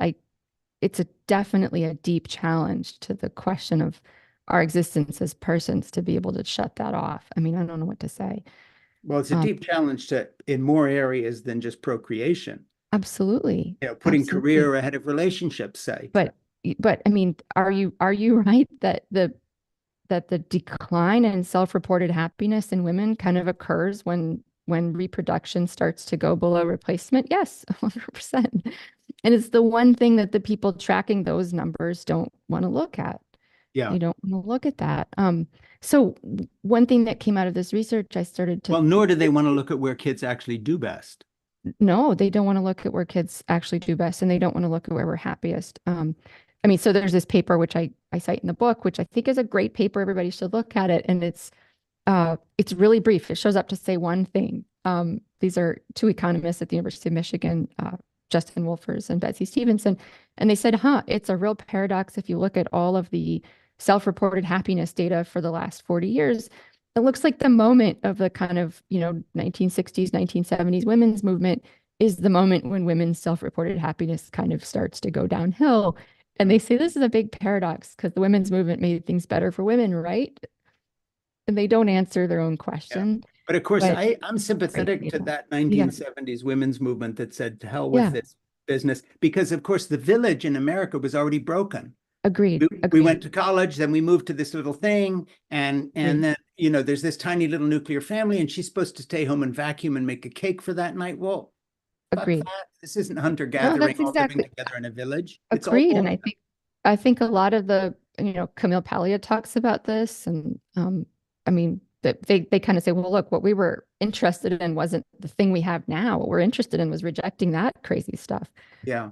it's definitely a deep challenge to the question of our existence as persons to be able to shut that off. I mean, I don't know what to say. Well, it's a deep challenge in more areas than just procreation. Absolutely. Putting Absolutely. career ahead of relationships, say. But I mean, are you right that the decline in self-reported happiness in women kind of occurs when reproduction starts to go below replacement? Yes, 100%. And it's the one thing that the people tracking those numbers don't want to look at. Yeah. You don't want to look at that. So one thing that came out of this research, I started to Well, nor do they want to look at where kids actually do best. No, they don't want to look at where kids actually do best, and they don't want to look at where we're happiest. I mean, so there's this paper which I cite in the book, which I think is a great paper. Everybody should look at it, and it's really brief. It shows up to say one thing. These are two economists at the University of Michigan, Justin Wolfers and Betsy Stevenson, and they said, it's a real paradox if you look at all of the self-reported happiness data for the last 40 years. It looks like the moment of the kind of, 1960s, 1970s women's movement is the moment when women's self-reported happiness kind of starts to go downhill. And they say this is a big paradox because the women's movement made things better for women, right? And they don't answer their own question. Yeah. But of course, But I'm sympathetic to that Yeah. 1970s women's movement that said, to hell with Yeah. this business, because of course the village in America was already broken. Agreed. We went to college, then we moved to this little thing, and then there's this tiny little nuclear family, and she's supposed to stay home and vacuum and make a cake for that night. Well, fuck Agreed. that. This isn't No, hunter-gathering, that's all living exactly together in a village. It's all agreed. And bullshit. I think a lot of the, Camille Paglia talks about this. And I mean, they kind of say, well, look, what we were interested in wasn't the thing we have now. What we're interested in was rejecting that crazy stuff. Yeah.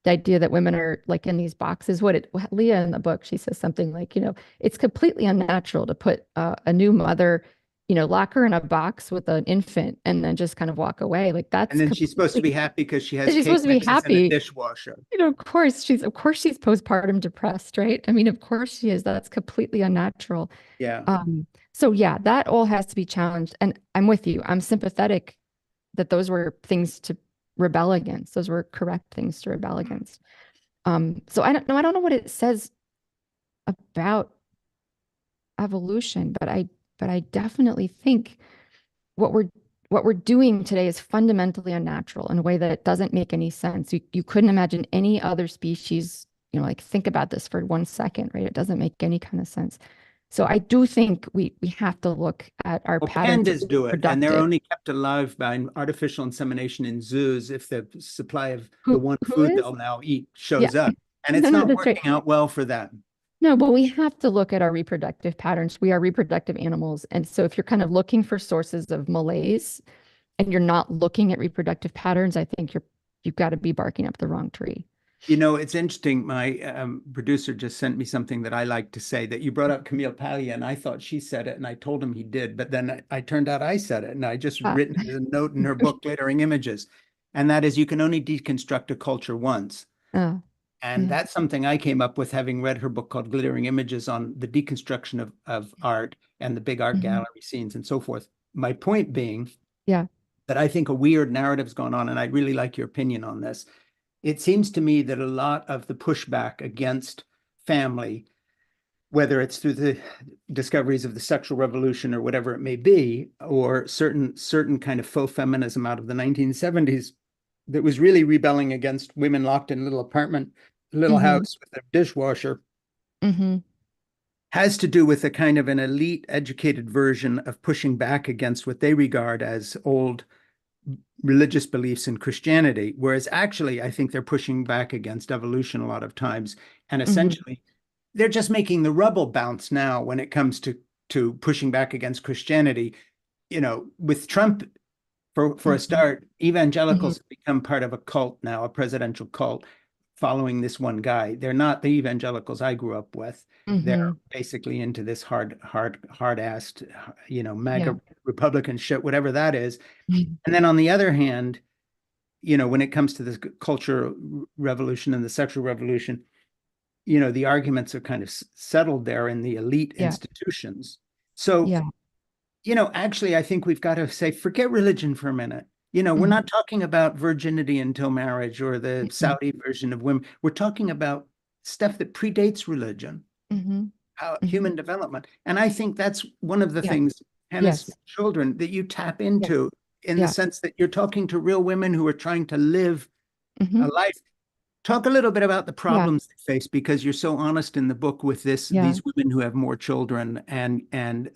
The idea that women are like in these boxes. Leah in the book, she says something like, it's completely unnatural to put a new mother, lock her in a box with an infant and then just kind of walk away. Like that's And then she's supposed to be happy because she has she's cake supposed to be mixes and a happy. dishwasher. Of course she's postpartum depressed, right? I mean, of course she is. That's completely unnatural. Yeah. So yeah, that all has to be challenged. And I'm with you. I'm sympathetic that those were things to rebel against. Those were correct things to rebel against. So I don't know. I don't know what it says about evolution, but I definitely think what we're doing today is fundamentally unnatural in a way that doesn't make any sense. You couldn't imagine any other species, like think about this for 1 second, right? It doesn't make any kind of sense. So I do think we have to look at our Well, patterns pandas do it, and they're productive. only kept alive by artificial insemination in zoos if the supply of the Who one who food is? they'll now eat Yeah. shows up. And No, it's no, not that's right. working out well for them. No, but we have to look at our reproductive patterns. We are reproductive animals. And so if you're kind of looking for sources of malaise and you're not looking at reproductive patterns, I think you've got to be barking up the wrong tree. It's interesting. My producer just sent me something that I like to say, that you brought up Camille Paglia, and I thought she said it, and I told him he did, but then I turned out I said it, and I just Ah. written as a note in her book, Glittering Images. And that is, you can only deconstruct a culture once. Oh, And yeah. that's something I came up with having read her book called Glittering Images on the deconstruction of art and the big art Mhm. gallery scenes and so forth. My point being, Yeah. that I think a weird narrative's going on, and I'd really like your opinion on this. It seems to me that a lot of the pushback against family, whether it's through the discoveries of the sexual revolution or whatever it may be, or certain kind of faux feminism out of the 1970s that was really rebelling against women locked in a little apartment, little Mm-hmm. house with a dishwasher, Mm-hmm. has to do with a kind of an elite educated version of pushing back against what they regard as old religious beliefs in Christianity, whereas actually I think they're pushing back against evolution a lot of times. And Mm-hmm. essentially, they're just making the rubble bounce now when it comes to pushing back against Christianity. With Trump, for a Mm-hmm. start, Mm-hmm. evangelicals have become part of a cult now, a presidential cult, following this one guy. They're not the evangelicals I grew up with. They're Mm-hmm. basically into this hard-assed, Yeah. MAGA Republican shit, whatever that is. And then on the other hand, when it comes to this culture revolution and the sexual revolution, the arguments are kind of settled there in the elite Yeah. institutions. So, Yeah. actually, I think we've got to say, forget religion for a minute. We're Mm-hmm. not talking about virginity until marriage or the Mm-hmm. Saudi version of women. We're talking about stuff that predates religion, Mm-hmm. how Mm-hmm. human development. And I think that's one of the Yeah. things, Hannah's Yes. children, that you tap Yeah. into in the Yeah. sense that you're talking to real women who are trying to live Mm-hmm. a life. Talk a little bit about the Yeah. problems they face, because you're so honest in the book with Yeah. these women who have more children and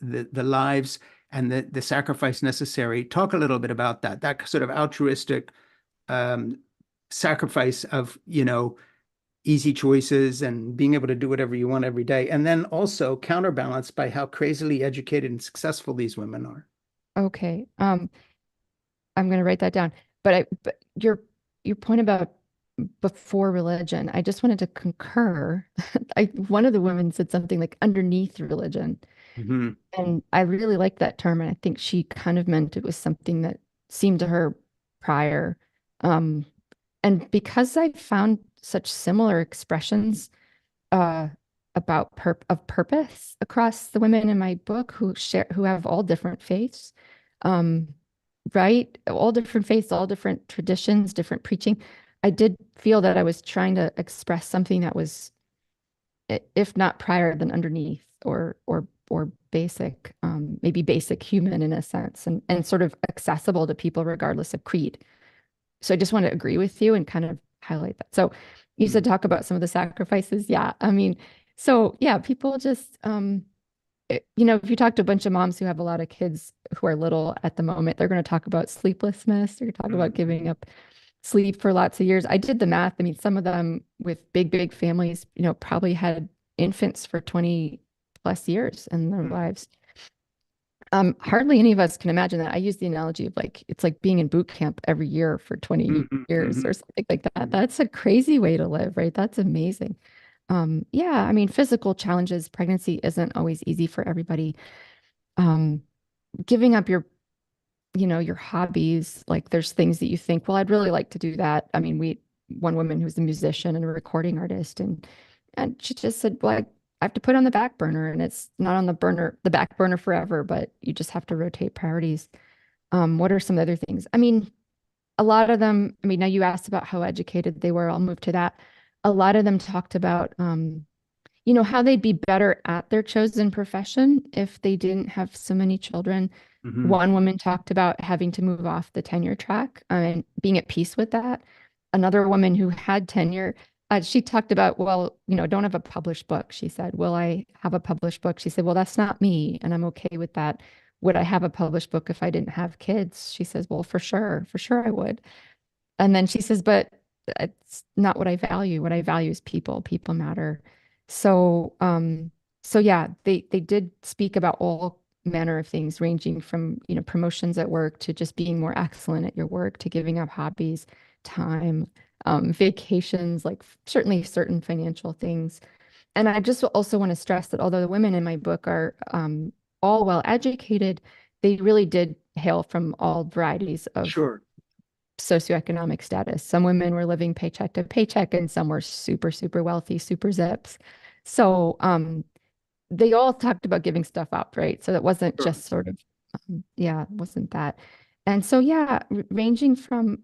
the lives and the sacrifice necessary. Talk a little bit about that sort of altruistic um, sacrifice of, easy choices and being able to do whatever you want every day. And then also counterbalanced by how crazily educated and successful these women are. Okay. I'm going to write that down. But your point about before religion, I just wanted to concur. One of the women said something like underneath religion. Mhm. And I really like that term. And I think she kind of meant it was something that seemed to her prior. Um, and because I found such similar expressions uh, about purpose across the women in my book who have all different faiths, um, right? All different faiths, all different traditions, different preaching. I did feel that I was trying to express something that was, if not prior, then underneath or basic, maybe basic human in a sense, and sort of accessible to people regardless of creed. So I just want to agree with you and kind of highlight that. So you said talk about some of the sacrifices. Yeah. I mean, so yeah, people just if you talk to a bunch of moms who have a lot of kids who are little at the moment, they're going to talk about sleeplessness. They're going to talk about Mhm. giving up sleep for lots of years. I did the math. I mean, some of them with big families, probably had infants for 20 plus years in their lives. Hardly any of us can imagine that. I use the analogy of like it's like being in boot camp every year for 20 Mhm. years or Mhm. something like that. Mhm. That's a crazy way to live, right? That's amazing. Yeah, I mean, physical challenges, pregnancy isn't always easy for everybody. Um, Giving up your hobbies, like there's things that you think, well, I'd really like to do that. I mean, one woman who's a musician and a recording artist, and she just said, well, I have to put it on the back burner, and it's not on the back burner forever, but you just have to rotate priorities. What are some other things? I mean, a lot of them, I mean, now you asked about how educated they were. I'll move to that. A lot of them talked about, how they'd be better at their chosen profession if they didn't have so many children. Mhm. One woman talked about having to move off the tenure track and being at peace with that. Another woman who had tenure, she talked about, well, don't have a published book. She said, will I have a published book? She said, well, that's not me, and I'm okay with that. Would I have a published book if I didn't have kids? She says, well, for sure I would. And then she says, but it's not what I value. What I value is people. People matter. So, so yeah, they did speak about all manner of things, ranging from, promotions at work to just being more excellent at your work to giving up hobbies, time, vacations, like certainly certain financial things. And I just also want to stress that although the women in my book are all well educated, they really did hail from all varieties of Sure. socioeconomic status. Some women were living paycheck to paycheck, and some were super, super wealthy, super zips. So they all talked about giving stuff up, right? So that wasn't Sure. just sort of, yeah, it wasn't that. And so, yeah, ranging from,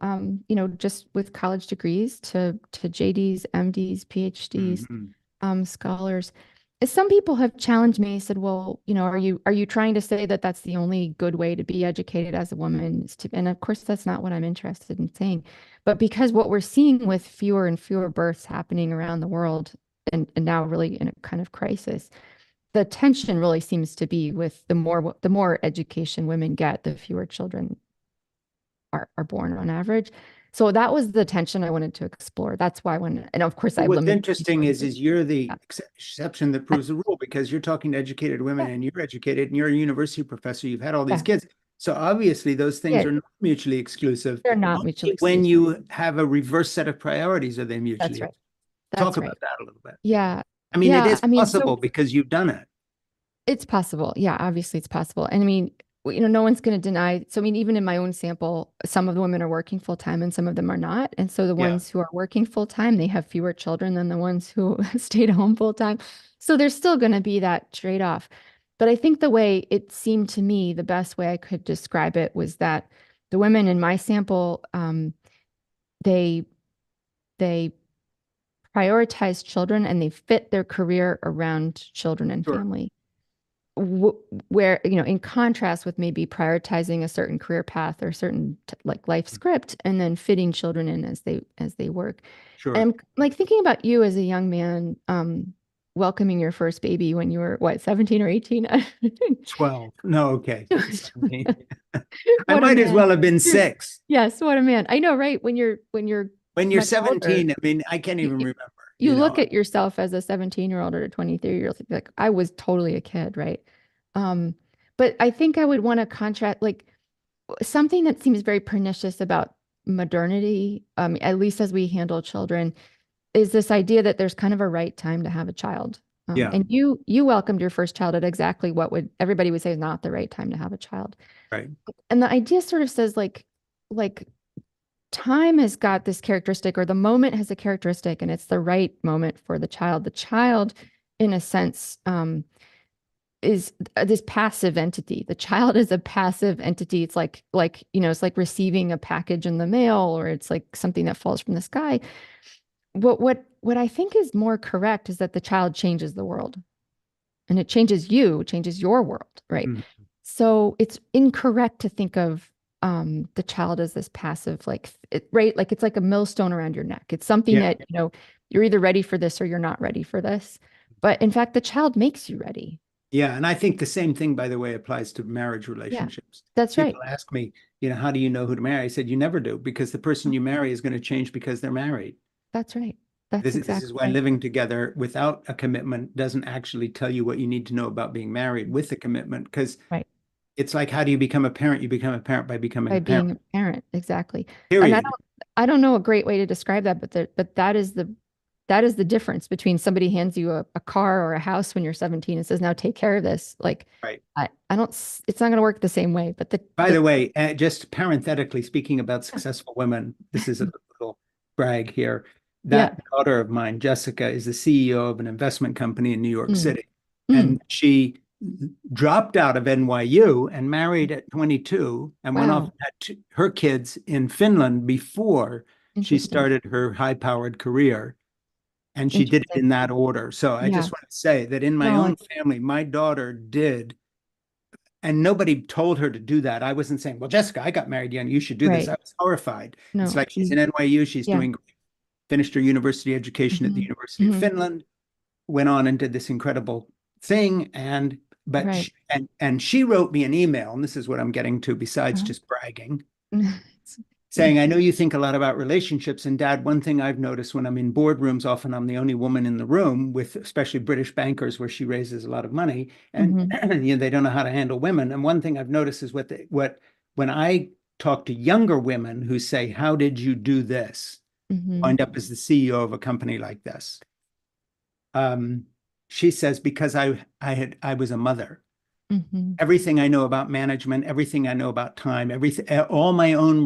just with college degrees to JDs, MDs, PhDs, Mhm. scholars. Some people have challenged me, said, well, are you trying to say that that's the only good way to be educated as a woman? And of course, that's not what I'm interested in saying. But because what we're seeing with fewer and fewer births happening around the world, and now really in a kind of crisis, the tension really seems to be with the more education women get, the fewer children are born on average. So that was the tension I wanted to explore. That's why and of course I have What's limited interesting resources. is you're Yeah. the exception that proves the rule, because you're talking to educated women Yeah. and you're educated and you're a university professor. You've had all these Yeah. kids. So obviously those things Yeah. are not mutually exclusive. They're not mutually Only when exclusive. you have a reverse set of priorities are they That's mutually right. exclusive. Talk That's right. about that a little bit. Yeah. I mean, it Yeah. is I mean, possible so because you've done it. it's possible. Yeah, obviously it's possible. And I mean, no one's going to deny. So, I mean, even in my own sample, some of the women are working full time and some of them are not. And so the Yeah, ones who are working full time, they have fewer children than the ones who stayed home full time. So there's still going to be that trade-off. But I think the way it seemed to me, the best way I could describe it was that the women in my sample, they they prioritize children and they fit their career around children and sure. family. Where, in contrast with maybe prioritizing a certain career path or certain like life script and then fitting children in as they work. Sure. And I'm like thinking about you as a young man, welcoming your first baby when you were what, 17 or 18? 12. No, okay. 17. I What a might as man. well have been You're, 6. yes, what a man. I know, right? When you're When you're much older, 17, I mean, I can't you, even you remember, you look at yourself as a 17-year-old or a 23-year-old, like I was totally a kid, right? Um, but I think I would want to contrast like something that seems very pernicious about modernity, at least as we handle children, is this idea that there's kind of a right time to have a child. Yeah, And you welcomed your first child at exactly what would everybody would say is not the right time to have a child. right. And the idea sort of says like time has got this characteristic, or the moment has a characteristic, and it's the right moment for the child. The child, in a sense, is this passive entity. The child is a passive entity. It's it's like receiving a package in the mail, or it's like something that falls from the sky. What I think is more correct is that the child changes the world, and it changes you, it changes your world, right? Mm. So it's incorrect to think of the child as this passive, right? Like it's like a millstone around your neck. It's something Yeah. that, you're either ready for this or you're not ready for this. But in fact, the child makes you ready. Yeah. And I think the same thing, by the way, applies to marriage Yeah, relationships. that's right. People ask me, how do you know who to marry? I said, you never do, because the person you marry is going to change because they're married. That's right. That's This is exactly why right. living together without a commitment doesn't actually tell you what you need to know about being married with a commitment, because Right. it's like, how do you become a parent? You become a parent by becoming By a parent, being a parent. Exactly. And I period. don't I don't know a great way to describe that, but that is the difference between somebody hands you a car or a house when you're 17 and says, now take care of this. Like Right. I don't it's not going to work the same way. But the By the the way, just parenthetically speaking about successful women, this is a little brag here. yeah. That daughter of mine, Jessica, is the CEO of an investment company in New York Mm, City. mm, And she dropped out of NYU and married at 22 and went off wow. and had her kids in Finland before she Interesting. started her high-powered career. And she did it Interesting. in that order. So I Yeah. just want to say that in my No, own family, my daughter did, and nobody told her to do that. I wasn't saying, well, Jessica, I got married young. You should do this. right. I was horrified. It's No. like she's in NYU. She's Yeah. doing, finished her university education at the Hmm. University of Hmm. Finland, went on and did this incredible thing. But Right. and she wrote me an email, and this is what I'm getting to besides Uh-huh. just bragging, Yeah. saying, I know you think a lot about relationships. And Dad, one thing I've noticed when I'm in boardrooms, often I'm the only woman in the room with especially British bankers where she raises a lot of money and Hmm. they don't know how to handle women. And one thing I've noticed is when I talk to younger women who say, how did you do this? Hmm. Wind up as the CEO of a company like this. Um, she says, because I was a mother. Hmm. Everything I know about management, everything I know about time, everything, all my own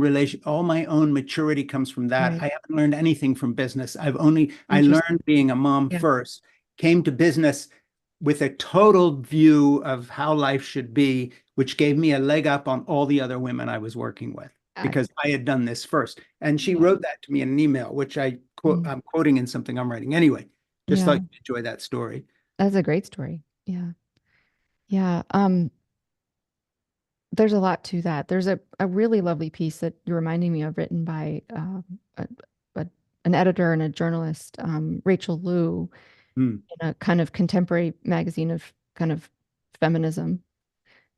maturity comes from that. Right. I haven't learned anything from business. I Interesting. learned being a mom Yeah. first, came to business with a total view of how life should be which gave me a leg up on all the other women I was working with Uh, because I had done this first. And she yeah. wrote that to me in an email, which I'm quoting in something I'm writing. Anyway, just Yeah. thought you'd enjoy that story. That's a great story. Yeah. Yeah. There's a lot to that. There's a really lovely piece that you're reminding me of written by a, a, an editor and a journalist, Rachel Liu, Hmm. in a kind of contemporary magazine of kind of feminism.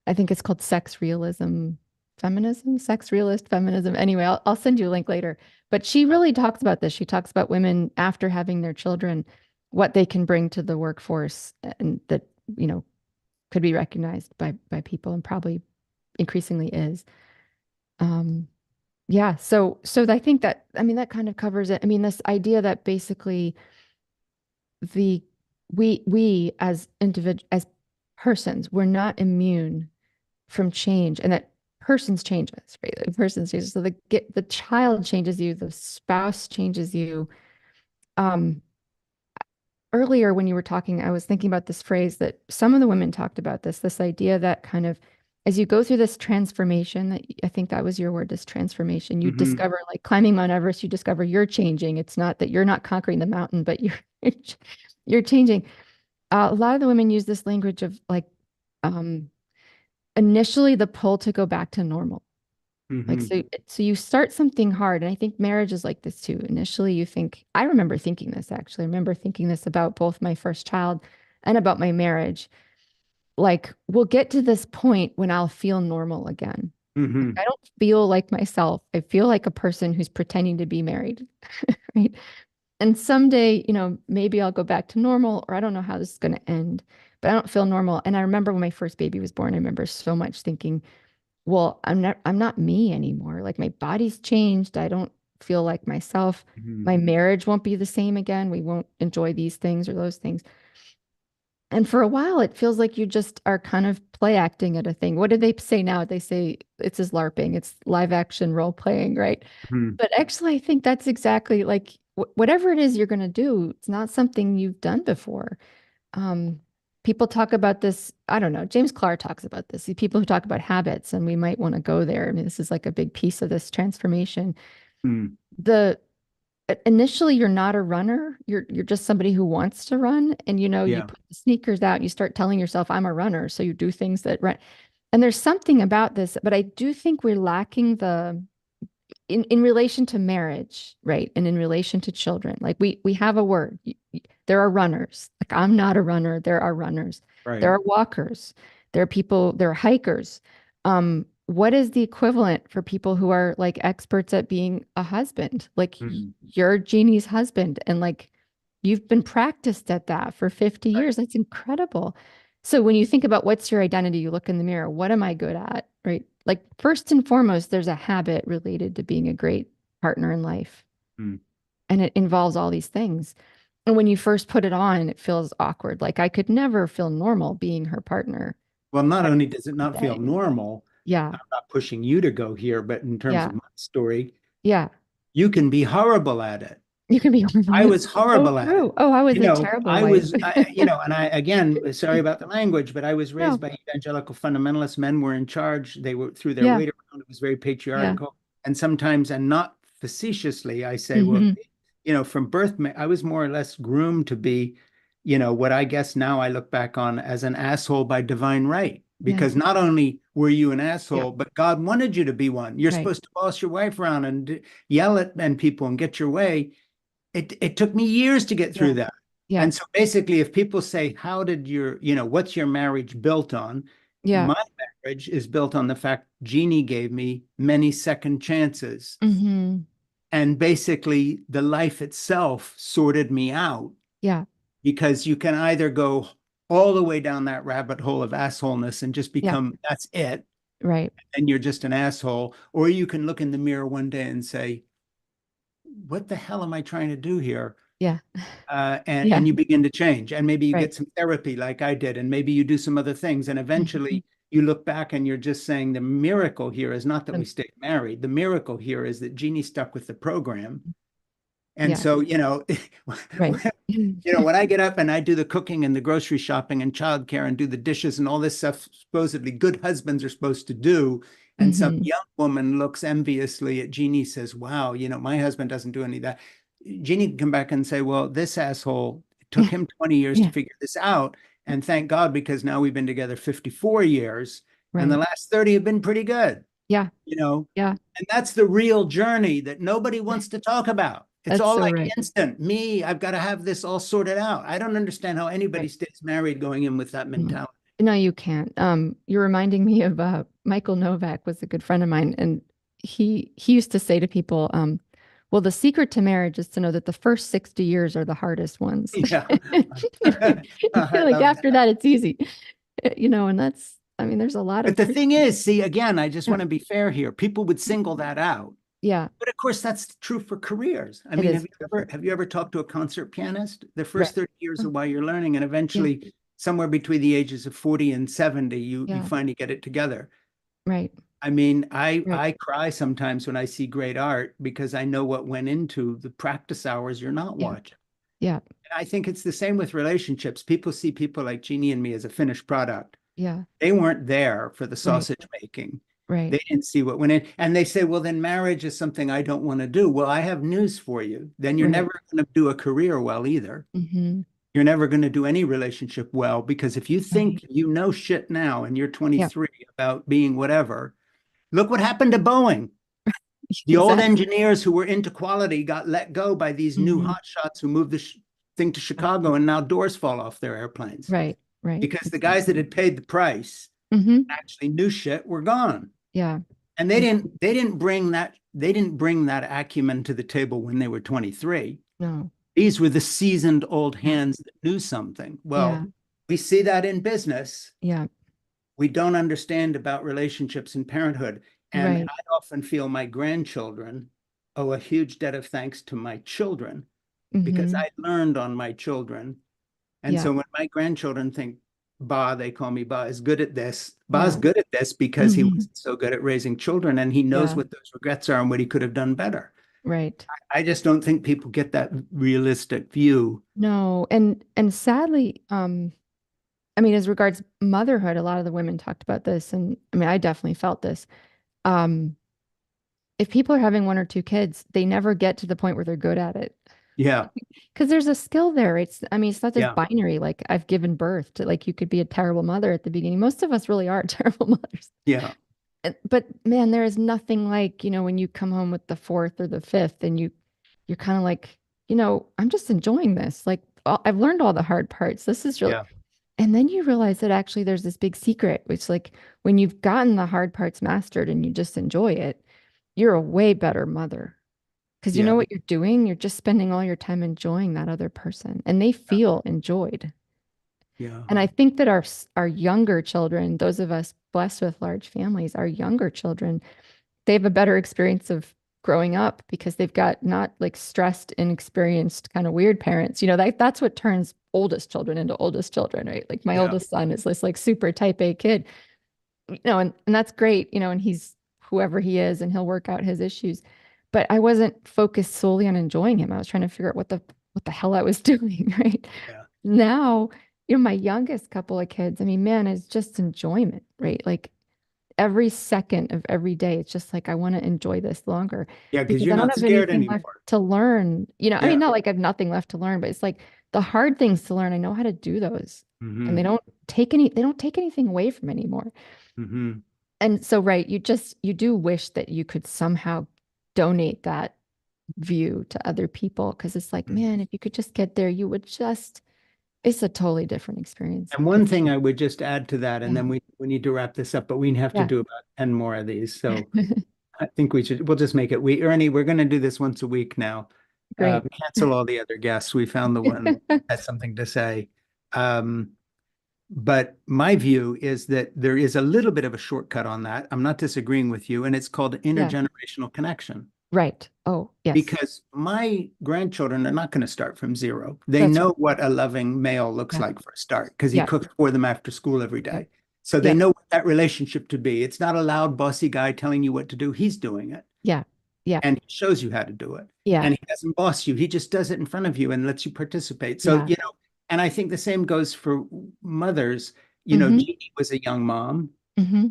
I think it's called Sex Realism Feminism, Sex Realist Feminism. Anyway, I'll send you a link later. But she really talks about this. She talks about women after having their children, what they can bring to the workforce and that, you know, could be recognized by people and probably increasingly is. Um, yeah, so I think that I mean that kind of covers it. I mean, this idea that basically the we as as persons, we're not immune from change and that persons change us, right? The persons change. So the child changes you, the spouse changes you. Um, Earlier when you were talking, I was thinking about this phrase that some of the women talked about this idea that kind of as you go through this transformation, that I think that was your word, this transformation, you Hmm. discover like climbing Mount Everest, you discover you're changing. It's not that you're not conquering the mountain, but you're changing. A lot of the women use this language of like um, initially the pull to go back to normal. Like Hmm. so you start something hard, and I think marriage is like this too. Initially, you think I remember thinking this actually. I remember thinking this about both my first child and about my marriage. Like we'll get to this point when I'll feel normal again. Like, Hmm. I don't feel like myself. I feel like a person who's pretending to be married, right? And someday, you know, maybe I'll go back to normal, or I don't know how this is going to end, but I don't feel normal. And I remember when my first baby was born, I remember so much thinking, well, I'm not me anymore. Like my body's changed. I don't feel like myself. Hmm. My marriage won't be the same again. We won't enjoy these things or those things. And for a while, it feels like you just are kind of play acting at a thing. What do they say now? They say it's as LARPing, it's live action role playing, right? Hmm. But actually, I think that's exactly like whatever it is you're going to do, it's not something you've done before. Um, People talk about this. I don't know. James Clear talks about this. The people who talk about habits, and we might want to go there. I mean, this is like a big piece of this transformation. Hmm. The initially you're not a runner. You're just somebody who wants to run, and you know you Yeah. put the sneakers out. And you start telling yourself, "I'm a runner," so you do things that run. And there's something about this, but I do think we're lacking the in relation to marriage, right? And in relation to children, like we have a word. There are runners. Like I'm not a runner. There are runners. There Right. are walkers. There are people. There are hikers. What is the equivalent for people who are like experts at being a husband? Like Hmm. you're Jeannie's husband, and like you've been practiced at that for 50 Right. years. That's incredible. So when you think about what's your identity, you look in the mirror, what am I good at? Right? Like first and foremost, there's a habit related to being a great partner in life. Hmm. And it involves all these things. And when you first put it on, it feels awkward. Like I could never feel normal being her partner Well, not every only does it not feel day. normal, Yeah. I'm not pushing you to go here, but in terms Yeah. of my story, Yeah. you can be horrible at it. You can be horrible. I It's was so horrible at it. true. Oh, I was a terrible wife. And I, again, sorry about the language, but I was raised No. by evangelical fundamentalists. Men were in charge. They were threw their Yeah. weight around. It was very Yeah. patriarchal. And sometimes, and not facetiously, I say, well, Hmm. from birth, I was more or less groomed to be, what I guess now I look back on as an asshole by divine right. Yeah. Because not only were you an Yeah. asshole, but God wanted you to be one. You're Right. supposed to boss your wife around and yell at men people and get your way. It took me years to get through Yeah. that. Yeah. And so basically, if people say, how did what's your marriage built on? Yeah. My marriage is built on the fact Jeannie gave me many second chances. Hmm. And basically, the life itself sorted me out Yeah. because you can either go all the way down that rabbit hole of assholeness and just Yeah. become that's it, Right. and you're just an asshole, or you can look in the mirror one day and say, what the hell am I trying to do here? Yeah. And Yeah. you begin to change, and maybe you Right. get some therapy like I did, and maybe you do some other things, and Hmm. eventually you look back and you're just saying the miracle here is not that we Um, stayed married. The miracle here is that Jeannie stuck with the program, And Yeah. so, Right. when I get up and I do the cooking and the grocery shopping and childcare and do the dishes and all this stuff, supposedly good husbands are supposed to do. And some Hmm. young woman looks enviously at Jeannie, says, wow, my husband doesn't do any of that. Jeannie can come back and say, well, this asshole, it took him 20 years to Yeah. figure this out. And thank God, because now we've been together 54 years and the Right. last 30 have been pretty good, Yeah. you know? Yeah. And that's the real journey that nobody wants to talk about. It's That's all so like right. instant. Me, I've got to have this all sorted out. I don't understand how anybody Right. stays married going in with that No, mentality. no, you can't. You're reminding me of Michael Novak was a good friend of mine, and he used to say to people, well, the secret to marriage is to know that the first 60 years are the hardest ones. Yeah. I Like love after that. that, it's easy. And that's, I mean, there's a lot But of the truth. thing is, see, again, I just Yeah. want to be fair here. People would single that out. Yeah, But of course, that's true for careers. I it mean, is true for have you ever talked to a concert pianist? The right. first 30 years are while you're learning, and Yeah, eventually, somewhere between the ages of 40 and 70, you yeah, finally get it together. right, I mean, I right. I cry sometimes when I see great art because I know what went into the practice hours you're not Yeah, watching. yeah, And I think it's the same with relationships. People see people like Jeannie and me as a finished product. yeah, They weren't there for the right, sausage making. right, They didn't see what went in. And they say, well, then marriage is something I don't want to do. Well, I have news for you. Then you're right. never going to do a career well either. Hmm. You're never going to do any relationship well because if you think Right. you know shit now and you're Yeah, 23 about being whatever, look what happened to Boeing. The old exactly. engineers who were into quality got let go by these new Hmm. hotshots who moved the thing to Chicago, and now doors fall off their airplanes Right, right. because the guys that Exactly. had paid the price Hmm. actually knew shit were gone. Yeah. And they didn't bring that acumen to the table when they were 23. No. These were the seasoned old Yeah. hands that knew something. Yeah. Well, we see that in business. Yeah. We don't understand about relationships and parenthood. And Right. I often feel my grandchildren owe a huge debt of thanks to my children because Hmm. I learned on my children. And Yeah. so when my grandchildren think Ba, they call me Ba, is good at this. Ba's Yeah. good at this because he Hmm. wasn't so good at raising children and he knows Yeah. what those regrets are and what he could have done better. Right. I just don't think people get that realistic view. No. And sadly, I mean, as regards motherhood, a lot of the women talked about this, and I mean, I definitely felt this. Um, if people are having one or two kids, they never get to the point where they're good at it. Yeah, Because there's a skill there. I mean, it's not just yeah, binary, like I've given birth to, like you could be a terrible mother at the beginning. Most of us really are terrible mothers. yeah, But man, there is nothing like, when you come home with the fourth or the fifth and you're kind of like, I'm just enjoying this. Like I've learned all the hard parts. This is really, yeah, and then you realize that actually there's this big secret, which like when you've gotten the hard parts mastered and you just enjoy it, you're a way better mother. Because you know yeah, what you're doing? You're just spending all your time enjoying that other person and they feel enjoyed. yeah, And I think that our younger children, those of us blessed with large families, our younger children, they have a better experience of growing up because they've got not like stressed, inexperienced, kind of weird parents. That's what turns oldest children into oldest children, right? Like my yeah, oldest son is this like super type A kid, and that's great, and he's whoever he is and he'll work out his issues. But I wasn't focused solely on enjoying him. I was trying to figure out what the hell I was doing, right? yeah, Now, my youngest couple of kids, I mean, man, it's just enjoyment, right? Like every second of every day, it's just like I want to enjoy this longer yeah, because because you're I don't not have scared anything left anymore. to learn. I mean, Yeah. not like I have nothing left to learn, but it's like the hard things to learn, I know how to do those. And Hmm. they don't take anything away from anymore. Hmm. And so, right, you do wish that you could somehow donate that view to other people because it's like, man, if you could just get there, it's a totally different experience. And one thing I would just add to that, and Yeah. then we need to wrap this up, but we have to Yeah. do about 10 more of these. So I think we'll just make it. Ernie, we're going to do this once a week now. Great. Cancel all the other guests. We found the one that has something to say. Um, but my view is that there is a little bit of a shortcut on that. I'm not disagreeing with you, and it's called Yeah. intergenerational connection. Right. Oh, yes. Because my grandchildren are not going to start from zero. They That's right. know what a loving male looks Yeah. like for a start because he Yeah. cooks for them after school every Yeah. day. So they Yeah. know what that relationship to be. It's not a loud, bossy guy telling you what to do. He's doing it. Yeah. Yeah. and he shows you how to do it. Yeah. And he doesn't boss you. He just does it in front of you and lets you participate. So, Yeah. and I think the same goes for mothers. Mm-hmm. Jeannie was a young mom, Mm-hmm.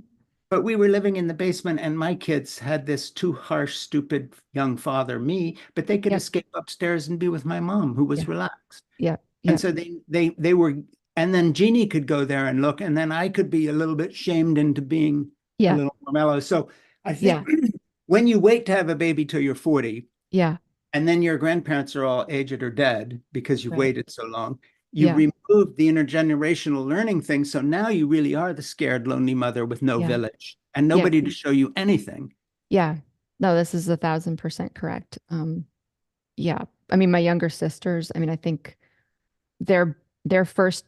but we were living in the basement, and my kids had this too harsh, stupid young father, me, but they could Yep. escape upstairs and be with my mom, who was Yeah. relaxed. Yeah. And Yeah. so they were, and then Jeannie could go there and look, and then I could be a little bit shamed into being a Yeah. little more mellow. So I Yeah. think when you wait to have a baby till you're 40, Yeah. and then your grandparents are all aged or dead because you've Right. waited so long, you Yeah. remove the intergenerational learning thing. So now you really are the scared, lonely mother with no Yeah. village and Yeah. nobody to show you anything. Yeah. No, this is 1,000% correct. Yeah. I mean, my younger sisters, I mean, I think their first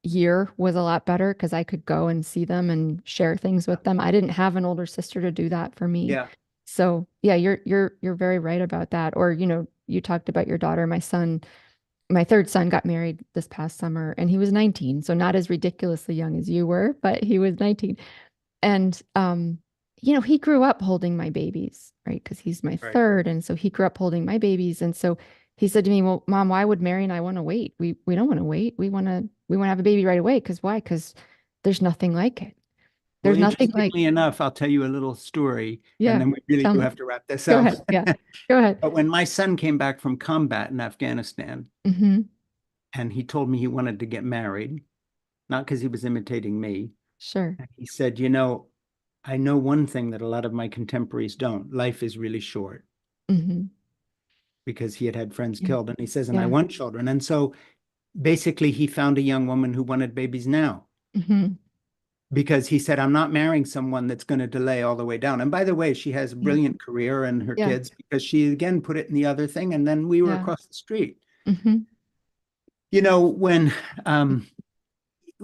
year was a lot better because I could go and see them and share things with them. I didn't have an older sister to do that for me. Yeah. So yeah, you're very right about that. Or, you talked about your daughter. My third son got married this past summer and he was 19. So not as ridiculously young as you were, but he was 19. And he grew up holding my babies, right? Because he's my Right. third. And so he grew up holding my babies. And so he said to me, "Well, Mom, why would Mary and I want to wait? We don't want to wait. We want to have a baby right away. Because why? Because there's nothing like it. Well, There's nothing like." interestingly enough, I'll tell you a little story, and Yeah. then we really Tell do me. have to wrap this Go up. ahead. Yeah. Go ahead. But when my son came back from combat in Afghanistan, Hmm. and he told me he wanted to get married, not because he was imitating me, Sure. he said, I know one thing that a lot of my contemporaries don't. Life is really short, Hmm. because he had had friends Yeah. killed. And he says, and I Yeah. want children. And so basically, he found a young woman who wanted babies now, Hmm. because he said, I'm not marrying someone that's going to delay all the way down. And by the way, she has a Yeah. brilliant career and her Yeah. kids, because she again put it in the other thing. And then we were Yeah. across the street. Hmm. When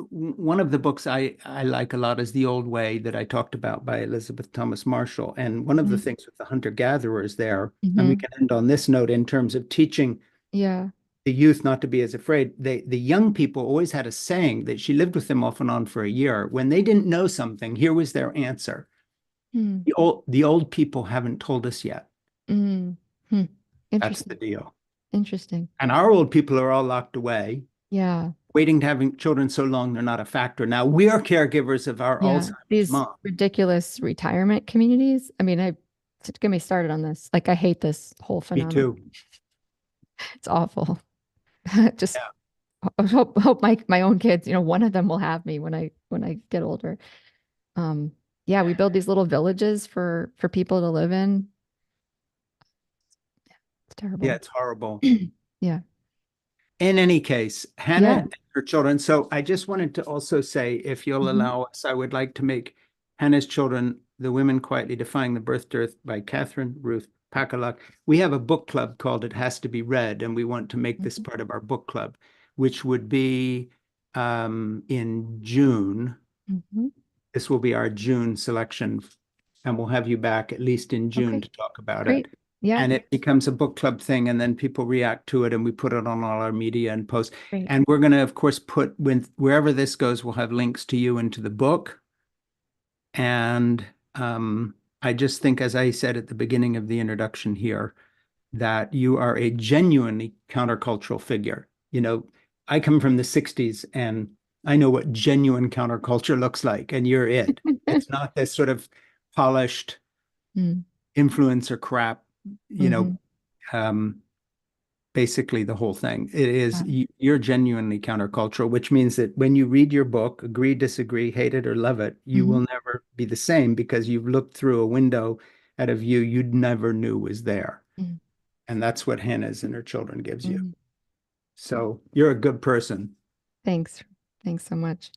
one of the books I like a lot is The Old Way, that I talked about, by Elizabeth Thomas Marshall. And one of the Hmm. things with the hunter-gatherers there, and we Hmm. can end on this note in terms of teaching Yeah. the youth not to be as afraid. The young people always had a saying that she lived with them off and on for a year. When they didn't know something, here was their answer. Mm. The old people haven't told us yet. Mm. Hmm. That's the Interesting. deal. Interesting. And our old people are all locked away, Yeah. waiting to having children so long they're not a factor. Now we are caregivers of our Yeah. Alzheimer's These mom. ridiculous retirement communities. I mean, get me started on this. Like, I hate this whole Me phenomenon. too. It's awful. Just Yeah. hope my own kids, one of them will have me when I get older. Um, yeah, we build these little villages for people to live in. It's Yeah, terrible. it's horrible. Yeah. In any case, Hannah Yeah. and her children. So I just wanted to also say, if you'll Hmm. allow us, I would like to make Hannah's Children, The Women Quietly Defying the Birth Dearth by Catherine Ruth Pakaluk. We have a book club called It Has to Be Read, and we want to make this part of our book club, which would be in June. Hmm. This will be our June selection, and we'll have you back at least in June Okay. to talk about it. Great. Yeah. And it becomes a book club thing, and then people react to it, and we put it on all our media and posts. Great. And we're going to, of course, put wherever this goes, we'll have links to you into the book. And I just think, as I said at the beginning of the introduction here, that you are a genuinely countercultural figure. I come from the 60s, and I know what genuine counterculture looks like, and you're it. It's not this sort of polished Mm. influencer crap, you know, Hmm. um, basically the whole thing. It is, Yeah. you're genuinely countercultural, which means that when you read your book, agree, disagree, hate it, or love it, you Hmm. will never be the same, because you've looked through a window at a view you never knew was there. Mm. And that's what Hannah's and her children gives you. Mm. So you're a good person. Thanks. Thanks so much.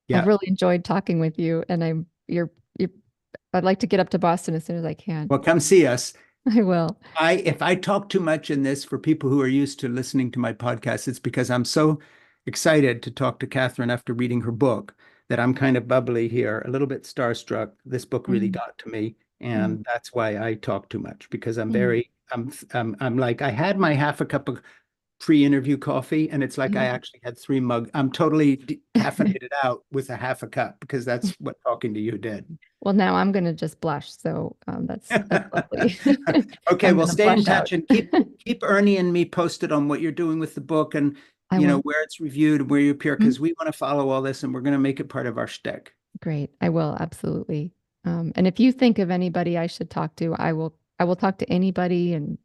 I've Yeah. really enjoyed talking with you, and I'd like to get up to Boston as soon as I can. Well, come see us. I will. If I talk too much in this, for people who are used to listening to my podcast, it's because I'm so excited to talk to Catherine after reading her book that I'm kind of bubbly here, a little bit starstruck. This book really Mm. got to me, Mm. and that's why I talk too much, because I'm Mm. very I'm like, I had my half a cup of pre-interview coffee, and it's like I Mhm. actually had 3 mugs. I'm totally caffeinated out with a half a cup because that's what talking to you did. Well, now I'm going to just blush. So that's lovely. Okay, I'm well, going to stay in blush out. touch and keep Ernie and me posted on what you're doing with the book and I will. where it's reviewed and where you appear, Mhm. because we want to follow all this and we're going to make it part of our shtick. Great. I will absolutely. And if you think of anybody I should talk to, I will talk to anybody and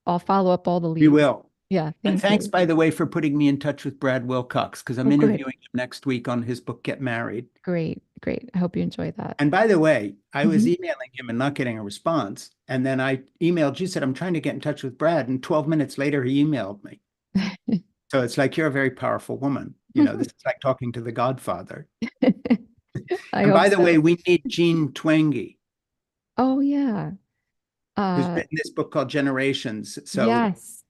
I'll follow up all the We leads. will. Yeah, And thank thanks, you. by the way, for putting me in touch with Brad Wilcox, because I'm Oh, good. interviewing him next week on his book, Get Married. Great. Great. I hope you enjoy that. And by the way, I was Mhm. emailing him and not getting a response. And then I emailed you, said, I'm trying to get in touch with Brad. And 12 minutes later, he emailed me. So it's like, you're a very powerful woman. This is like talking to the Godfather. I And hope by the way, so. we need Jean Twenge, Oh, yeah. who's Uh, written this book called Generations. So yes.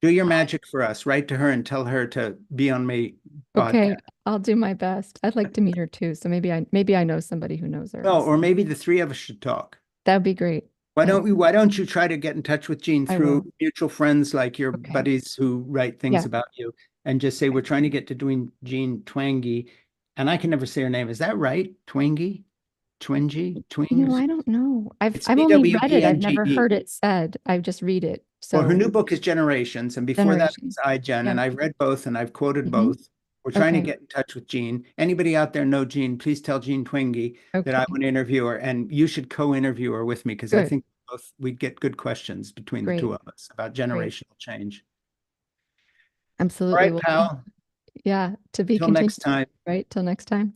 do your magic for us. Write to her and tell her to be on my podcast. Okay. I'll do my best. I'd like to meet her too. So maybe I know somebody who knows her. Oh, or maybe the three of us should talk. That'd be great. Uh, Why don't you try to get in touch with Jean I through will. mutual friends like your Okay. buddies who write things Yeah. about you and just say, we're trying to get to doing Jean Twenge. And I can never say her name. Is that right? Twenge? Twenge? Twings? I don't know. It's I've only read it. I've never Twenge. heard it said. I just read it. Well, her So new book is Generations, and before that generation. it's iGen, Yeah. and I've read both and I've quoted Hmm. both. We're trying to Okay. get in touch with Jean. Anybody out there know Jean, please tell Jean Twenge that I Okay. want to interview her, and you should co-interview her with me because I Good. think both we'd get good questions between the two Great. of us about Great. generational change. All Absolutely. right, Well, pal. yeah, to be Till next continued, time. right? Till next time.